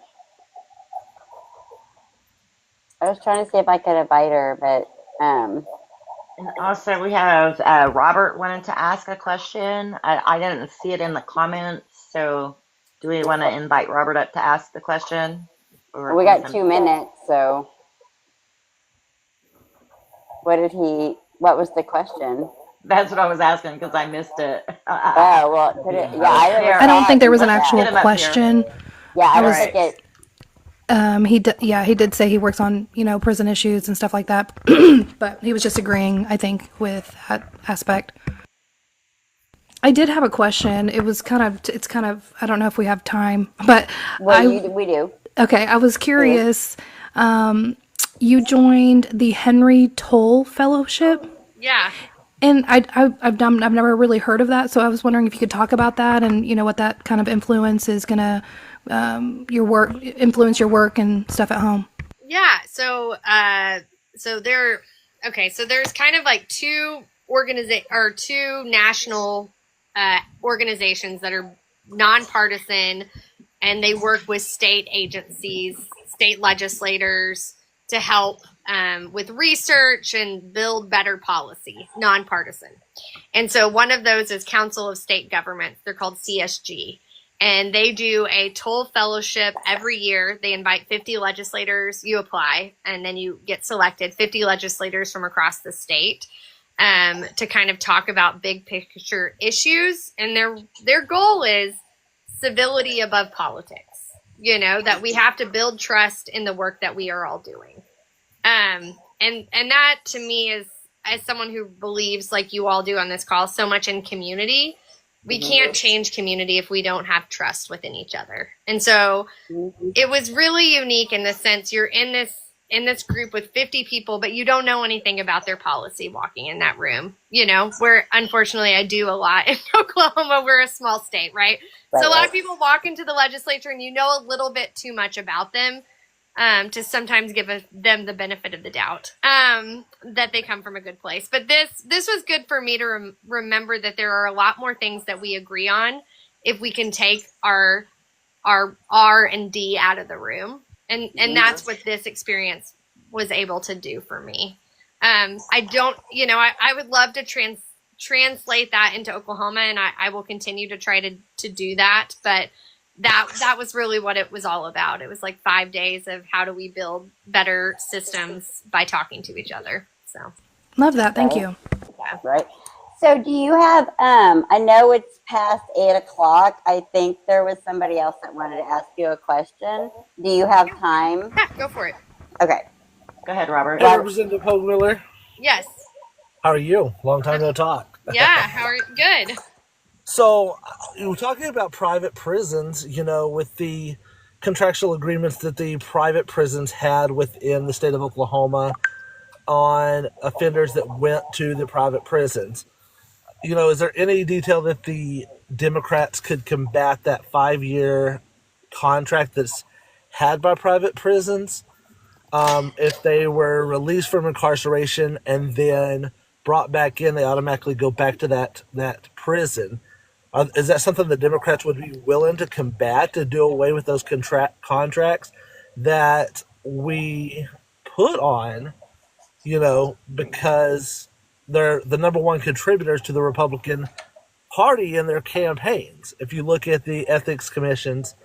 I was trying to see if I could invite her, but And also, we have Robert wanted to ask a question. I didn't see it in the comments, so do we want to invite Robert up to ask the question? Or we can got some, 2 minutes. So, what was the question? that's what I was asking because I missed it. Oh, well, put it, yeah, I never I don't saw think it there in was an the Let's actual get chat. him up here. question. Yeah, I I don't was think it. he did say he works on prison issues and stuff like that, but he was just agreeing, I think, with that aspect. I did have a question. It's kind of I don't know if we have time, but Well, we do. okay, I was curious. You joined the Henry Toll Fellowship, yeah. and I've never really heard of that, so I was wondering if you could talk about that and what that kind of influence is gonna influence your work and stuff at home. Yeah. So there's kind of like two national organizations that are nonpartisan and they work with state agencies, state legislators to help with research and build better policy, nonpartisan. And so one of those is Council of State Governments. They're called CSG. And they do a toll fellowship every year. They invite 50 legislators. You apply, and then you get selected, 50 legislators from across the state to kind of talk about big picture issues. And their goal is civility above politics, that we have to build trust in the work that we are all doing. And that to me is, as someone who believes, like you all do on this call, so much in community, we can't change community if we don't have trust within each other. And so it was really unique in the sense you're in this group with 50 people, but you don't know anything about their policy walking in that room, where unfortunately I do a lot in Oklahoma. We're a small state, right? So a lot of people walk into the legislature and you know a little bit too much about them to sometimes give them the benefit of the doubt that they come from a good place. But this was good for me to remember that there are a lot more things that we agree on if we can take our R and D out of the room. And that's what this experience was able to do for me. I don't, I would love to translate that into Oklahoma, and I will continue to try to do that. But that was really what it was all about. It was like 5 days of how do we build better systems by talking to each other. So Love that. Thank you. Yeah. Right. So do you have, I know it's past 8 o'clock. I think there was somebody else that wanted to ask you a question. Do you have time? Yeah, go for it. Okay. Go ahead, Robert. Hey, Representative Pogemiller. Yes. How are you? Long time no talk. Yeah. How are you? Good. So, you were talking about private prisons, with the contractual agreements that the private prisons had within the state of Oklahoma on offenders that went to the private prisons. Is there any detail that the Democrats could combat that 5-year contract that's had by private prisons if they were released from incarceration and then brought back in, they automatically go back to that prison? Is that something the Democrats would be willing to combat, to do away with those contracts that we put on, because they're the number one contributors to the Republican Party in their campaigns? If you look at the Ethics Commission's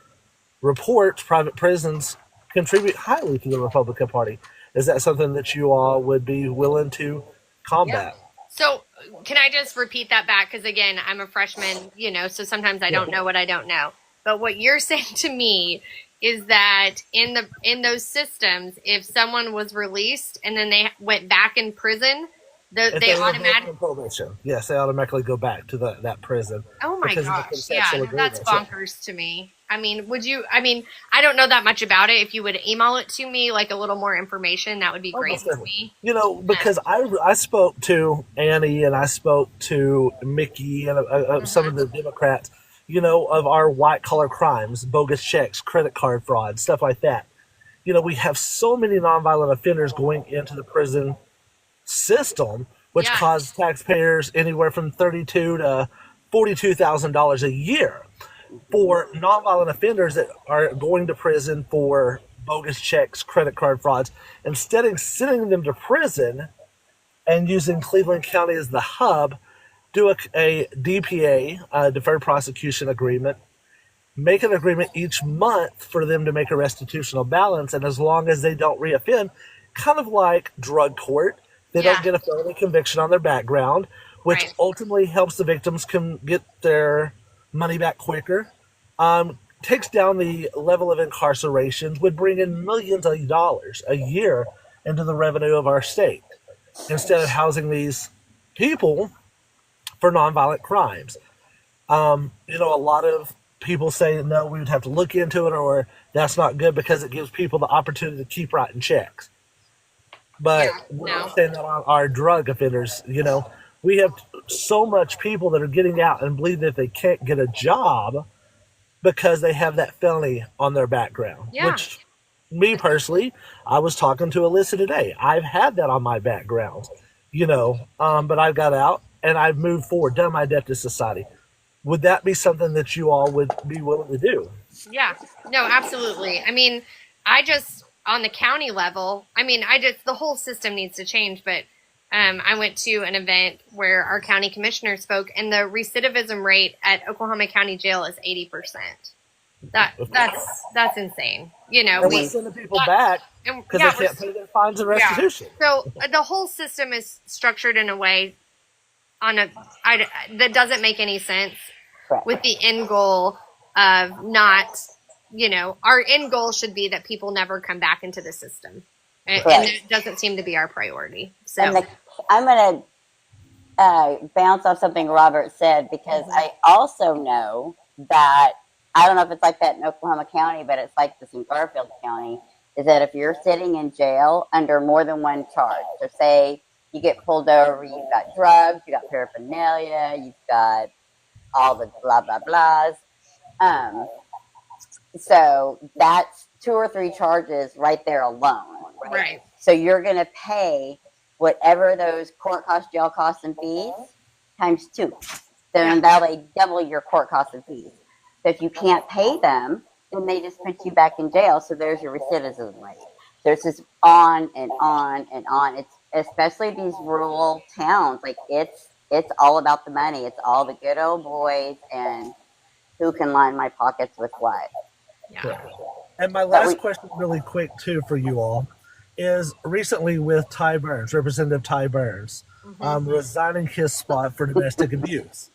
reports, private prisons contribute highly to the Republican Party. Is that something that you all would be willing to combat? Yeah. So can I just repeat that back? Because again, I'm a freshman, so sometimes I don't know what I don't know. But what you're saying to me is that in those systems, if someone was released and then they went back in prison, they automatically probation. Yes, they automatically go back to that prison. Oh my gosh! Yeah, that's bonkers to me. I mean, I don't know that much about it. If you would email it to me, like a little more information, that would be great for me. Because I spoke to Annie and I spoke to Mickey and some of the Democrats, of our white collar crimes, bogus checks, credit card fraud, stuff like that. We have so many nonviolent offenders going into the prison system, which costs taxpayers anywhere from $32,000 to $42,000 a year for nonviolent offenders that are going to prison for bogus checks, credit card frauds. Instead of sending them to prison and using Cleveland County as the hub, do a DPA, deferred prosecution agreement, make an agreement each month for them to make a restitutional balance, and as long as they don't reoffend, kind of like drug court, they don't get a felony conviction on their background, which ultimately helps the victims get their money back quicker, takes down the level of incarcerations, would bring in millions of dollars a year into the revenue of our state, instead of housing these people for nonviolent crimes. A lot of people say, no, we would have to look into it, or that's not good because it gives people the opportunity to keep writing checks. But we're not saying that on our drug offenders. We have so much people that are getting out and believe that they can't get a job because they have that felony on their background. Yeah. Which, me personally, I was talking to Alyssa today. I've had that on my background, but I got out and I've moved forward, done my debt to society. would that be something that you all would be willing to do? Yeah, no, absolutely. I mean, on the county level, the whole system needs to change, but I went to an event where our county commissioner spoke, and the recidivism rate at Oklahoma County Jail is 80%. That's insane. And we're sending people back because they can't pay their fines and restitution. Yeah. So the whole system is structured in a way that doesn't make any sense. Correct. With the end goal of not, our end goal should be that people never come back into the system. And it doesn't seem to be our priority. So I'm going to bounce off something Robert said, because I also know that, I don't know if it's like that in Oklahoma County, but it's like this in Garfield County, is that if you're sitting in jail under more than one charge, so say you get pulled over, you've got drugs, you got paraphernalia, you've got all the blah, blah, blahs. So that's 2 or 3 charges right there alone. Right. So you're going to pay whatever those court costs, jail costs, and fees times 2. So now they double your court costs and fees. So if you can't pay them, then they just put you back in jail. So there's your recidivism rate. So it's just on and on and on. It's especially these rural towns. Like it's all about the money. It's all the good old boys and who can line my pockets with what. Yeah. And my last question, really quick too, for you all, is recently with Ty Burns, Representative Ty Burns, resigning his spot for domestic abuse.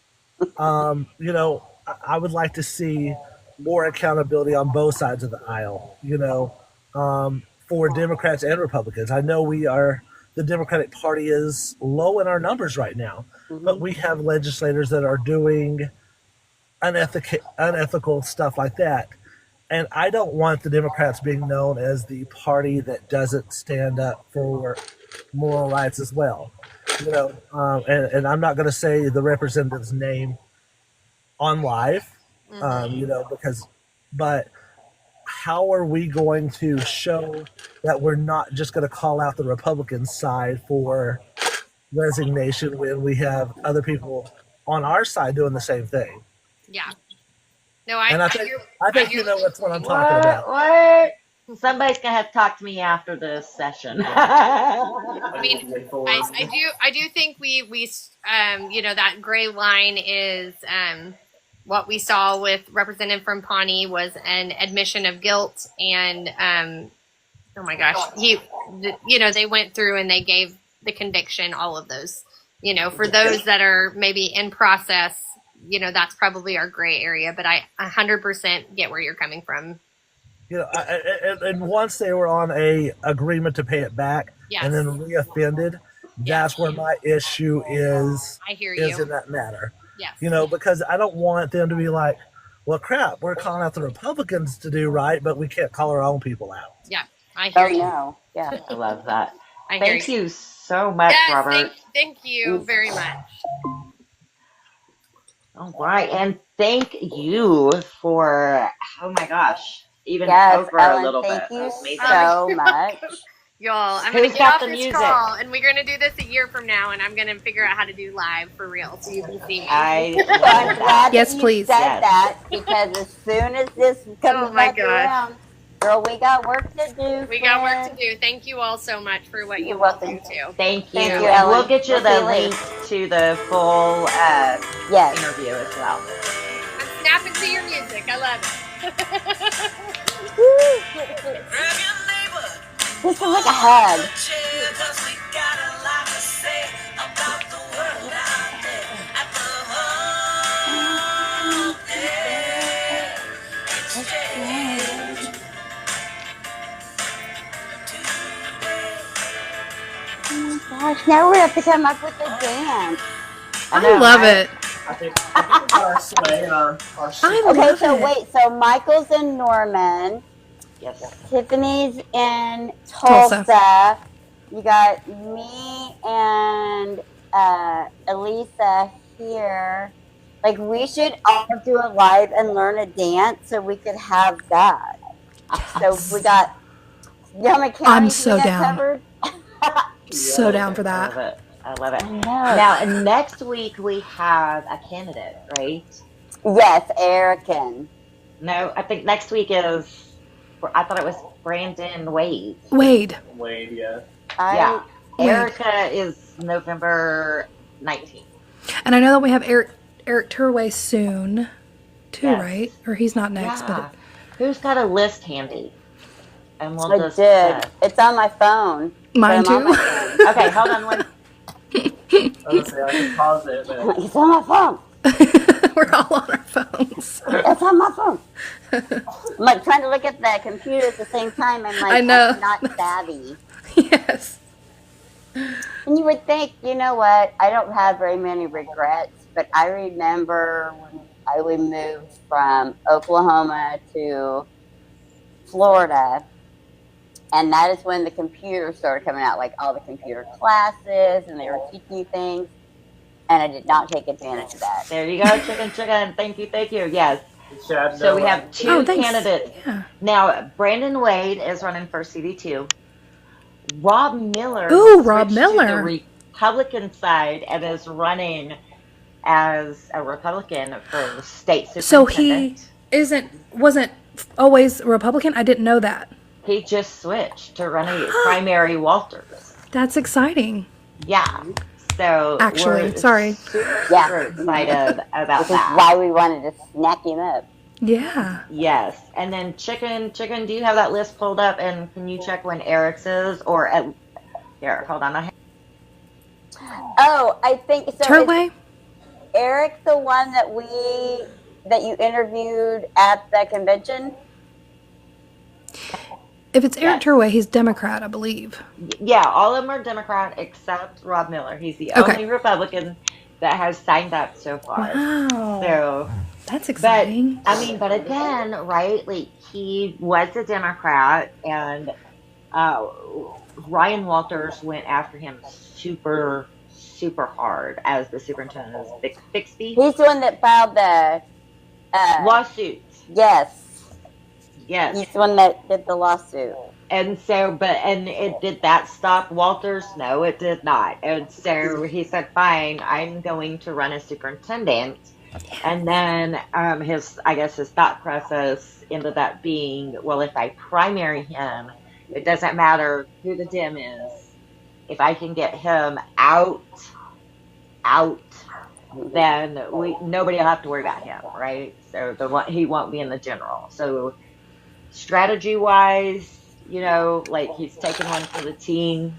I would like to see more accountability on both sides of the aisle, for Democrats and Republicans. I know the Democratic Party is low in our numbers right now, but we have legislators that are doing unethical stuff like that. And I don't want the Democrats being known as the party that doesn't stand up for moral rights as well. And I'm not going to say the representative's name on live, but how are we going to show that we're not just going to call out the Republican side for resignation when we have other people on our side doing the same thing? Yeah. No, I think that's what I'm talking about. What? Somebody's gonna have to talk to me after this session. I do think we that gray line is what we saw with Representative from Pawnee was an admission of guilt, and oh my gosh, they went through and they gave the conviction, all of those. For those that are maybe in process, that's probably our gray area, but I 100% get where you're coming from. And once they were on a agreement to pay it back, and then reoffended, that's where my issue is. I hear you. In that matter. Yes. Because I don't want them to be like, well, crap, we're calling out the Republicans to do right, but we can't call our own people out. Yeah, I hear you. No. Yeah. I love that. Thank you so much, Robert. Thank you very much. All right, and thank you for, oh my gosh, even over Ellen, a little thank bit. you so much. Y'all, I'm going to Who's get got off the this music? call, and we're going to do this a year from now, and I'm going to figure out how to do live for real, so you can see me. I'm glad Yes, that you please. said Yes. that, because as soon as this comes my back gosh. around, girl, we got work to do. We got work to do. Thank you all so much for what you You're all welcome. do, too. Thank you. Thank you, And Ellen. we'll get you We'll the see you later. link to the full Yes. interview as well. I'm snapping to your music. I love it. Grab your neighbor, This is like a hug. chair, 'cause we got a lot to say about the world out there at the HumpDay Exchange. Gosh, now we have to come up with a dance. I love it. I think we got our sway and our I Okay, love so it. wait, so Michael's in Norman, Yes. Tiffany's in Tulsa. You got me and Elisa here. Like, we should all do a live and learn a dance so we could have that. So we got, you know how many counties I'm we so got down. covered? So down for I love that. it. I love it. I know. Now, next week we have a candidate, right? Yes, Erican. No, I think next week is. I thought it was Brandon Wade. Wade. Wade, yeah. Yeah, Wade. Erica is November 19th. And I know that we have Eric Turway soon, too, Yes. right? Or he's not next, Yeah. but Who's got a list handy? And we'll I just. did. It's on my phone. mine But I'm on too. my phone. Okay, hold on one. Honestly, I can pause it, but It's on my phone. We're all on our phones. It's on my phone. I'm like trying to look at the computer at the same time. I'm like, I know. I'm not savvy. Yes. And you would think, you know what? I don't have very many regrets, but I remember when we moved from Oklahoma to Florida, and that is when the computers started coming out, like all the computer classes, and they were teaching you things, and I did not take advantage of that. There you go, chicken. Thank you. Yes. Chad, So we have two Oh, thanks. candidates. Yeah. Now, Brandon Wade is running for CD2. Rob Miller. Ooh, switched Rob to Miller. the Republican side and is running as a Republican for state So he superintendent. wasn't always a Republican? I didn't know that. He just switched to running primary Walters. That's exciting. Yeah. So Actually, we're sorry. super excited about Which is that. why we wanted to snack him up. Yeah. Yes, and then chicken. Do you have that list pulled up? And can you check when Eric's is? Or here, hold on. Oh, I think so. Turway? Is Eric the one that you interviewed at the convention? If it's Eric Yes. Turway, he's Democrat, I believe. Yeah, all of them are Democrat except Rob Miller. He's the Okay. only Republican that has signed up so far. Wow. So, That's but exciting. I mean, but again, right? Like he was a Democrat, and Ryan Walters went after him super hard as the superintendent of Bixby. He's the one that filed the Lawsuit. Yes, Yes. he's the one that did the lawsuit. And so, did that stop Walters? No, it did not. And so he said, fine, I'm going to run as superintendent. And then his thought process ended up being, well, if I primary him, it doesn't matter who the Dem is. If I can get him out, then nobody will have to worry about him, right? So he won't be in the general. So strategy-wise, like he's taking one for the team.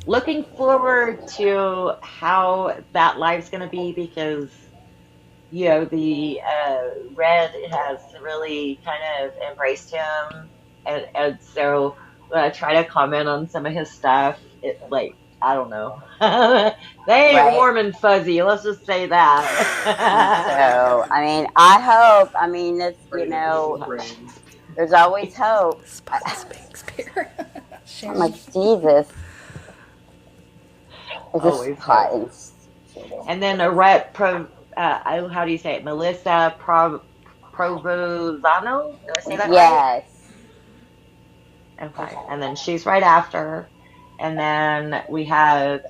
Looking forward to how that live's going to be because, the Red has really kind of embraced him. And so when I try to comment on some of his stuff, it's like, I don't know. They ain't Right. warm and fuzzy. Let's just say that. So, I mean, I hope. I mean, it's there's always hope. Shakespeare. I'm like, Jesus. It's Always just hot. And then a rep, how do you say it? Melissa Provozano? Did I say that right? Yes. Okay. And then she's right after. And then we have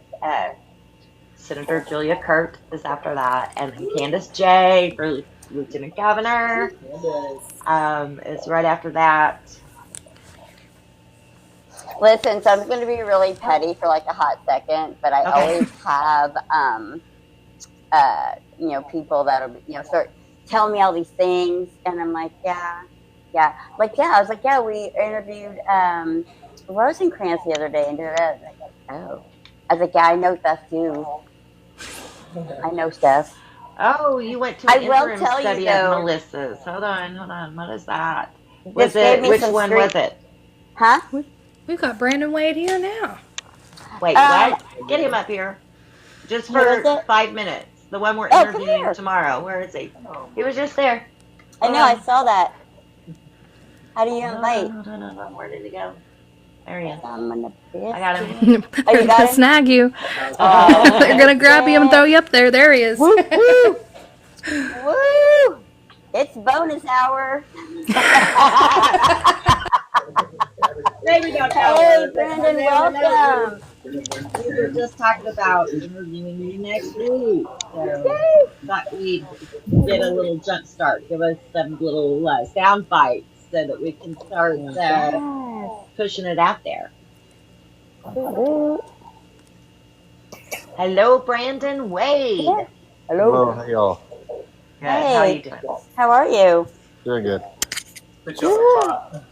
Senator Julia Kurt is after that. And then Candace J for Lieutenant Governor is right after that. Listen, so I'm going to be really petty for like a hot second, but I Okay. always have, people that'll, start telling me all these things, and I'm like, yeah. I was like, yeah, we interviewed Rosencrantz the other day, and I was like, oh. I was like, yeah, I know stuff too. I know stuff. Oh, you went to I an will interim tell you, study though- of Melissa's. Hold on. What is that? This gave me Which some one street- was it? Huh? We've got Brandon Wade here now. Wait, what? Get him up here. Just Who is for it? 5 minutes. The one we're Oh, come interviewing here. tomorrow. Where is he? He was just there. I know, I saw that. How do you invite? No. Where did he go? There he is. I'm gonna I got him. Oh, They're you got gonna him? snag you. Oh, They're gonna grab you and throw you up there. There he is. Woo, woo. Woo! It's bonus hour. Maybe don't Hey, Brandon, welcome. We were just talking about interviewing you next week, so thought we'd get a little jump start. Give us some little sound bites so that we can start Yes. pushing it out there. Woo-woo. Hello, Brandon Wade. Yeah. Hello. Hello, hey y'all. Good. How are you Hey, doing? how are you? Doing good. Put you on the spot.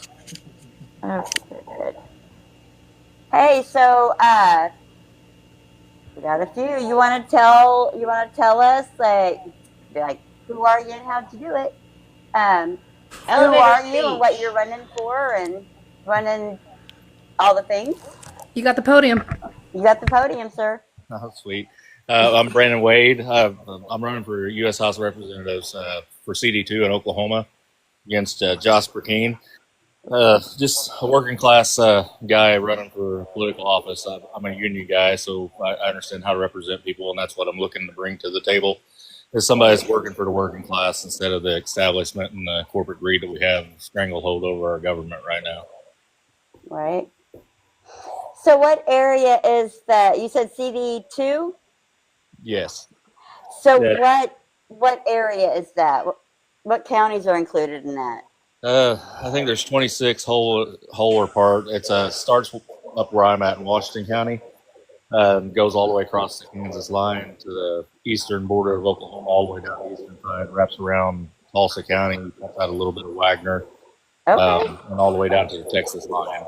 Okay, good. Hey, so we got a few. You want to tell us like who are you and how'd you do it? Who Elevator are you and what speech. you're running for and running all the things? You got the podium. You got the podium, sir. Oh, sweet. I'm Brandon Wade. I'm running for U.S. House of Representatives for CD2 in Oklahoma against Josh Burkeen. Just a working class guy running for political office. I'm a union guy, so I understand how to represent people, and that's what I'm looking to bring to the table. Is somebody that's working for the working class instead of the establishment and the corporate greed that we have stranglehold over our government right now. Right. So what area is that? You said CD2? Yes. So Yeah. what area is that? What counties are included in that? I think there's 26 whole or part. It's starts up where I'm at in Washington County, goes all the way across the Kansas line to the eastern border of Oklahoma, all the way down the eastern side, wraps around Tulsa County, cuts out a little bit of Wagner, Okay. and all the way down to the Texas line.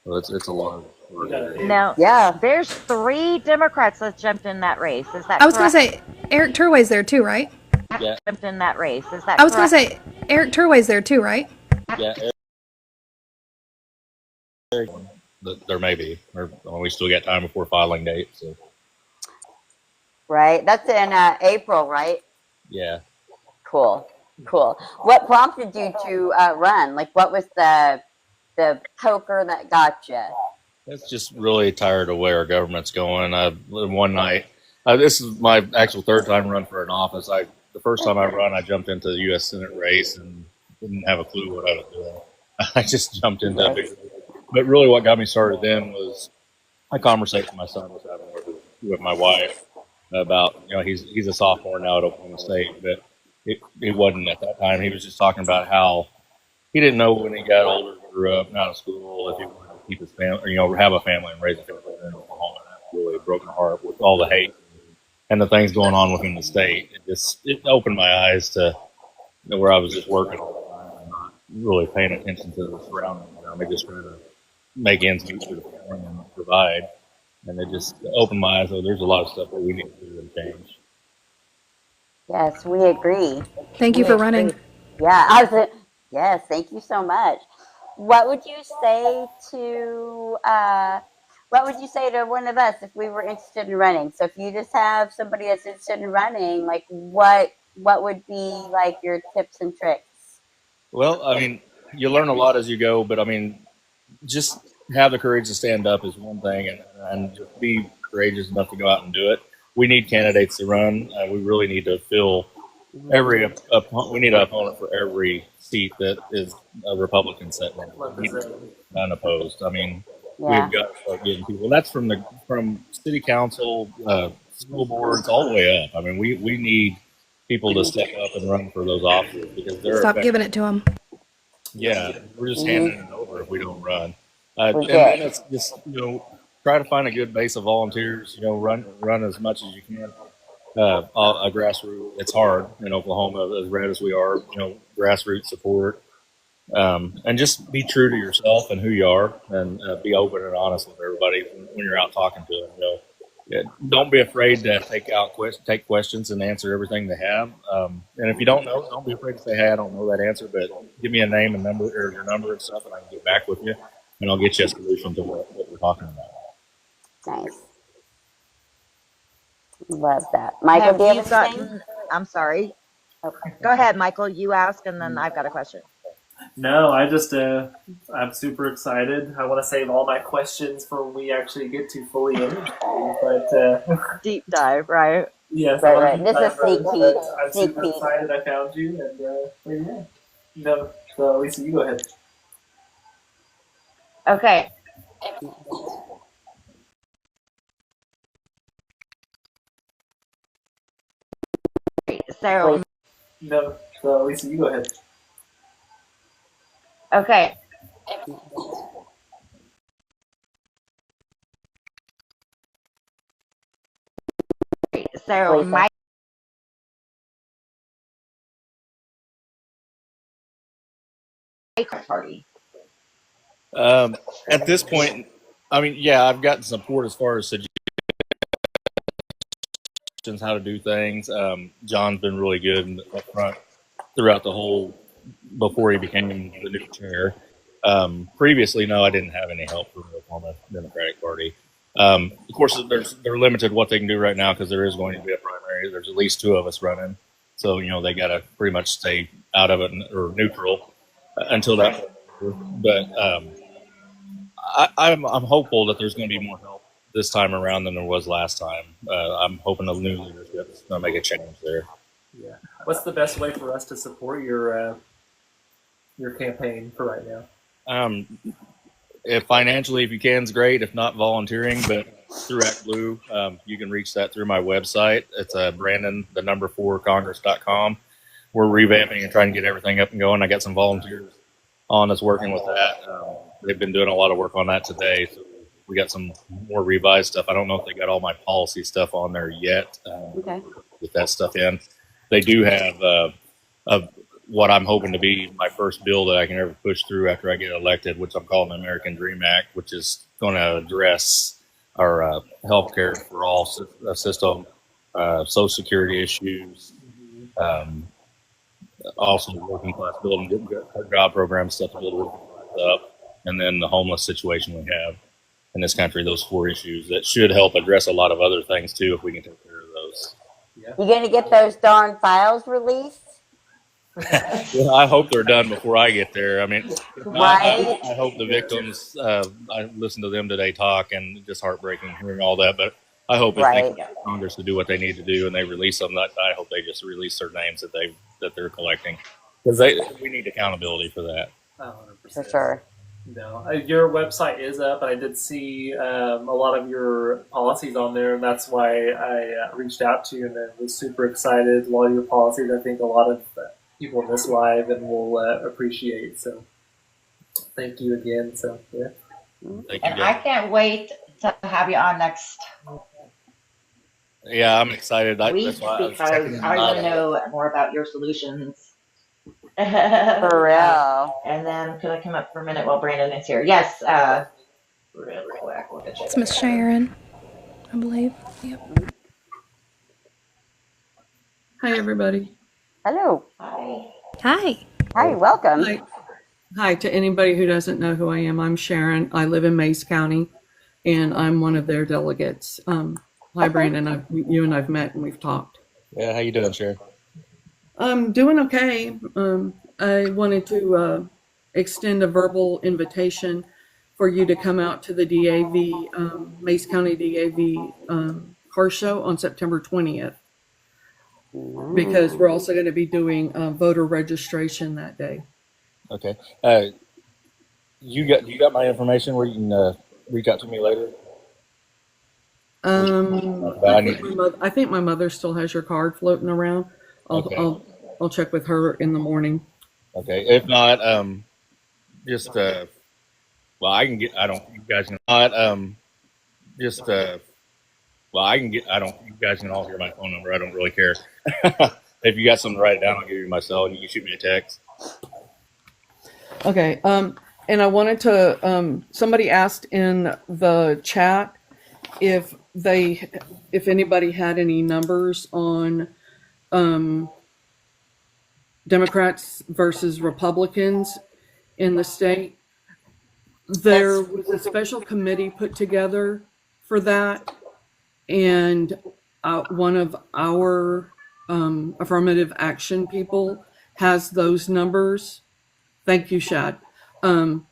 So it's a large area. Now, Yeah. there's 3 Democrats that jumped in that race. Is that I was going to correct? say, Eric Turway's there too, right? Yeah, Jumped in that race. Is that I was going correct? to say, Eric Turway's there too, right? yeah. There may be, or we still got time before filing date. So Right. That's in April, right? yeah. Cool. Cool. What prompted you to run? Like, what was the poker that got you? That's just really tired of where our government's going. One night, this is my actual third time run for an office. The first time I run, I jumped into the U.S. Senate race and didn't have a clue what I was doing. I just jumped into it. But really, what got me started then was a conversation my son was having with my wife about, he's a sophomore now at Oklahoma State, but it wasn't at that time. He was just talking about how he didn't know when he got older, grew up, and out of school, if he wanted to keep his family, or have a family and raise a family in Oklahoma. That really broke my heart with all the hate and the things going on within the state. It opened my eyes to where I was just working all the time and not really paying attention to the surroundings around me, just trying to make ends meet for the family and provide. And it just opened my eyes. So there's a lot of stuff that we need to do and change. Yes, we agree. Thank you We for agree. running. Yeah. Yes. Thank you so much. What would you say to one of us if we were interested in running? So if you just have somebody that's interested in running, like what would be like your tips and tricks? Well, I mean, you learn a lot as you go, but I mean, just have the courage to stand up is one thing, and just be courageous enough to go out and do it. We need candidates to run. We really need to fill we need an opponent for every seat that is a Republican sitting unopposed. I mean, Yeah. we've got to start getting people. That's from city council, school boards, all the way up. I mean, we need people to step up and run for those offices because they're Stop giving it to him. yeah, we're just handing it over if we don't run. We And did. then it's just try to find a good base of volunteers. Run as much as you can. A grassroots. It's hard in Oklahoma, as red as we are. Grassroots support, and just be true to yourself and who you are, and be open and honest with everybody when you're out talking to them. Yeah, don't be afraid to take questions and answer everything they have. And if you don't know, don't be afraid to say, "Hey, I don't know that answer, but give me a name and number or your number and stuff, and I can get back with you, and I'll get you a solution to what we're talking about." Nice. Love that. Michael, have do you you have anything? gotten? I'm sorry. Okay. Go ahead, Michael. You ask, and then I've got a question. No, I'm super excited. I want to save all my questions for when we actually get to fully interview. But Deep dive, right? yes, Right. This is sneak peek. I'm Sneak super peek. excited I found you, and yeah. So Lisa, you go ahead. Okay. So, No, so Lisa, you go ahead. okay. So, my party. At this point, I mean, yeah, I've gotten support as far as suggestions how to do things. John's been really good up front throughout the whole before he became the new chair. Previously, no, I didn't have any help from the former Democratic Party. Of course, they're limited what they can do right now because there is going to be a primary. There's at least 2 of us running, so they got to pretty much stay out of it or neutral until that. But I'm hopeful that there's going to be more help this time around than there was last time. I'm hoping the new leadership is going to make a change there. Yeah. What's the best way for us to support your campaign for right now? If financially, if you can, is great. If not, volunteering. But through Act Blue, you can reach that through my website. It's Brandon4Congress.com. We're revamping and trying to get everything up and going. I got some volunteers on that's working with that. They've been doing a lot of work on that today. So we got some more revised stuff. I don't know if they got all my policy stuff on there yet. Okay. Get that stuff in. They do have what I'm hoping to be my first bill that I can ever push through after I get elected, which I'm calling the American Dream Act, which is going to address our health care for all system, Social Security issues, also working class building job programs, stuff to build working class up, and then the homeless situation we have in this country. Those 4 issues that should help address a lot of other things too if we can take care of those. Yeah. You gonna get those darn files released? Well, I hope they're done before I get there. I mean, Right. I hope the victims. I listened to them today talk, and just heartbreaking hearing all that. But I hope if they Right. get Congress to do what they need to do, and they release them, I hope they just release their names that they're collecting, because we need accountability for that. 100%. For sure. No, your website is up. I did see a lot of your policies on there, and that's why I reached out to you and then was super excited. A lot of your policies, I think a lot of people in this live and will appreciate. So thank you again. So yeah. Thank you, And I guys. can't wait to have you on next Yeah, I'm excited. week That's why I was because checking them I want out. to know more about your solutions. For real. And then could I come up for a minute while Brandon is here? Yes. Real quick. We'll get you It's Miss there. Sharon, I believe. Yep. Hi, everybody. Hello. Hi. Hi. Hi, welcome. Hi to anybody who doesn't know who I am. I'm Sharon. I live in Mays County, and I'm one of their delegates. Hi, Brandon. You and I've met and we've talked. Yeah, how you doing, Sharon? I'm doing okay. I wanted to extend a verbal invitation for you to come out to the DAV, Mays County DAV car show on September 20th. Because we're also going to be doing voter registration that day. Okay. You got my information where you can reach out to me later? I think my mother still has your card floating around. Okay. I'll check with her in the morning. Okay. If not, just well, I can get. I don't. You guys can not. Just well, I can get. I don't. You guys can all hear my phone number. I don't really care. If you got something to write it down, I'll give you my cell, and you can shoot me a text. Okay. And I wanted to. Somebody asked in the chat if anybody had any numbers on Democrats versus Republicans in the state. There was a special committee put together for that, and one of our affirmative action people has those numbers. Thank you, Shad. And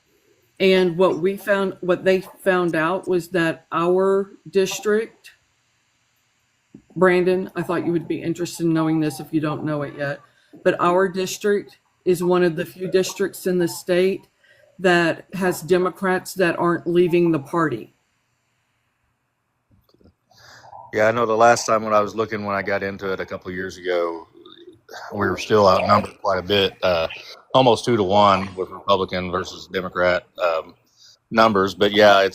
what they found out was that our district, Brandon, I thought you would be interested in knowing this if you don't know it yet, but our district is one of the few districts in the state that has Democrats that aren't leaving the party. Yeah, I know the last time when I was looking, when I got into it a couple of years ago, we were still outnumbered quite a bit, almost 2-1 with Republican versus Democrat numbers. But yeah,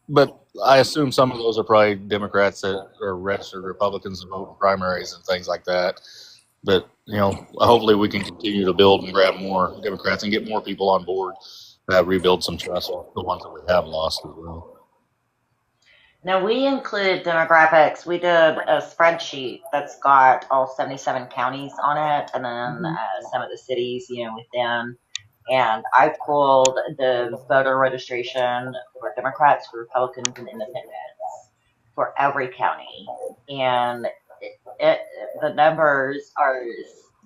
but I assume some of those are probably Democrats that are registered Republicans and vote in primaries and things like that. But, hopefully we can continue to build and grab more Democrats and get more people on board, rebuild some trust with the ones that we have lost as well. Now, we included demographics. We did a spreadsheet that's got all 77 counties on it, and then some of the cities, within. And I pulled the voter registration for Democrats, for Republicans, and Independents for every county. And the numbers are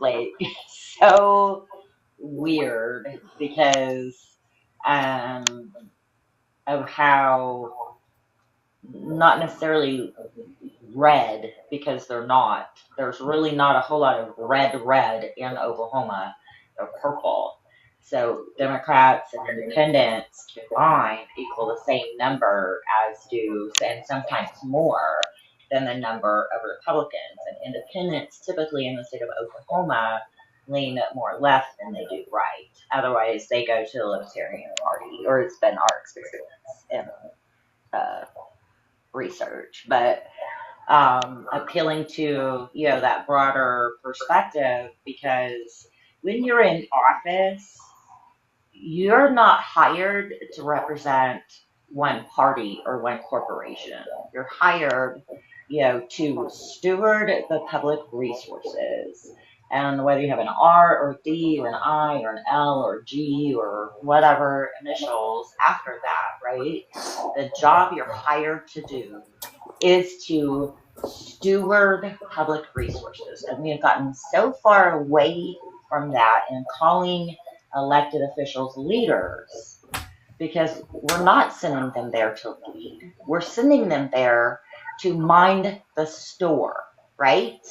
like so weird because of how not necessarily red, because they're not. There's really not a whole lot of red in Oklahoma. They're purple. So Democrats and Independents combined equal the same number as do, and sometimes more than the number of Republicans. And Independents typically in the state of Oklahoma lean more left than they do right. Otherwise, they go to the Libertarian Party, or it's been our experience in research. But appealing to that broader perspective, because when you're in office, you're not hired to represent one party or one corporation. You're hired, to steward the public resources. And whether you have an R or D or an I or an L or G or whatever initials after that, right? The job you're hired to do is to steward public resources. And we have gotten so far away from that in calling elected officials leaders, because we're not sending them there to lead. We're sending them there to mind the store, right?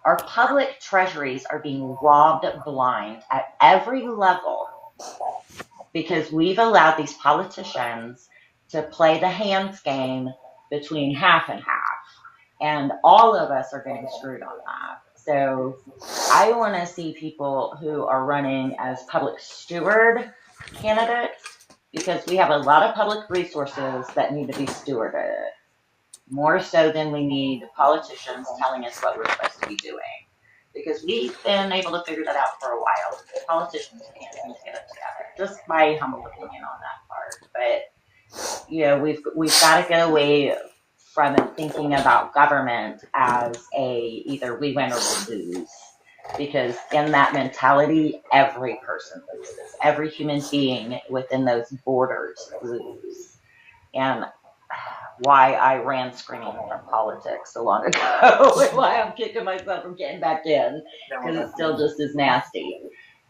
Our public treasuries are being robbed blind at every level because we've allowed these politicians to play the hands game between half and half. And all of us are getting screwed on that. So I want to see people who are running as public steward candidates, because we have a lot of public resources that need to be stewarded, more so than we need politicians telling us what we're supposed to be doing. Because we've been able to figure that out for a while. Politicians can't seem to get it together. Just my humble opinion on that part. But we've got to get away from thinking about government as either we win or we lose. Because in that mentality, every person loses. Every human being within those borders loses. And why I ran screaming from politics so long ago, and why I'm kicking myself from getting back in, because it's still just as nasty.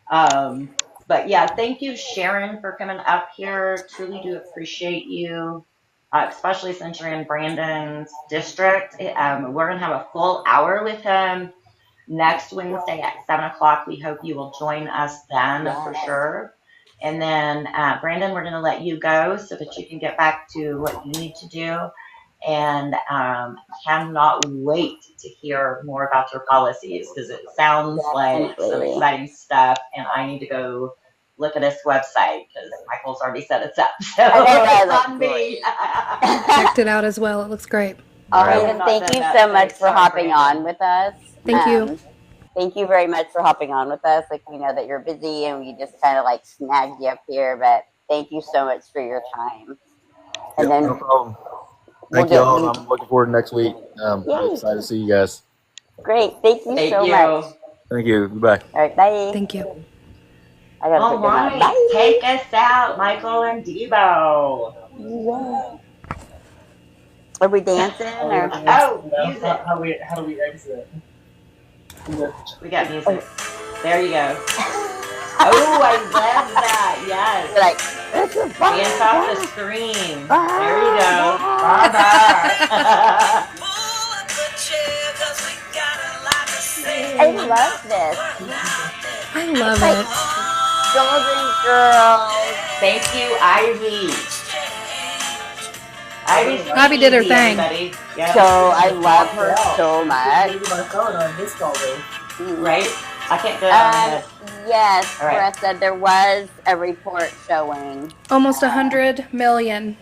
But yeah, thank you, Sharon, for coming up here. Truly do appreciate you, especially since you're in Brandon's district. We're going to have a full hour with him next Wednesday at 7 o'clock. We hope you will join us then for sure. And then, Brandon, we're going to let you go so that you can get back to what you need to do. And cannot wait to hear more about your policies, because it sounds like some exciting stuff. And I need to go look at this website because Michael's already set it up. So it's on me. Checked it out as well. It looks great. All right, and thank you so much for hopping on with us. Thank you. Thank you very much for hopping on with us. Like, we know that you're busy and we just kind of like snagged you up here, but thank you so much for your time. And then no problem. Thank you all. I'm looking forward to next week. I'm excited to see you guys. Great. Thank you so much. Thank you. Goodbye. All right. Bye. Thank you. I gotta All right. Bye. Take us out, Michael and Debo. Yeah. Are we dancing? Or? Music. How do we exit? We got music. There you go. Oh, I love that. Yes. You're like, dance off the screen. There you go. Bye-bye. I love this. I love it. Golden Girls. Thank you, Ivy. Ivy did her thing. Yep. So I love her so much. Right? I can't do it on my head. Yes, All right. Caressa, there was a report showing Almost 100 million.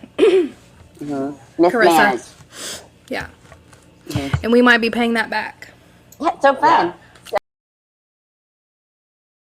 mismanaged. Yeah. And we might be paying that back. Yeah, so fun.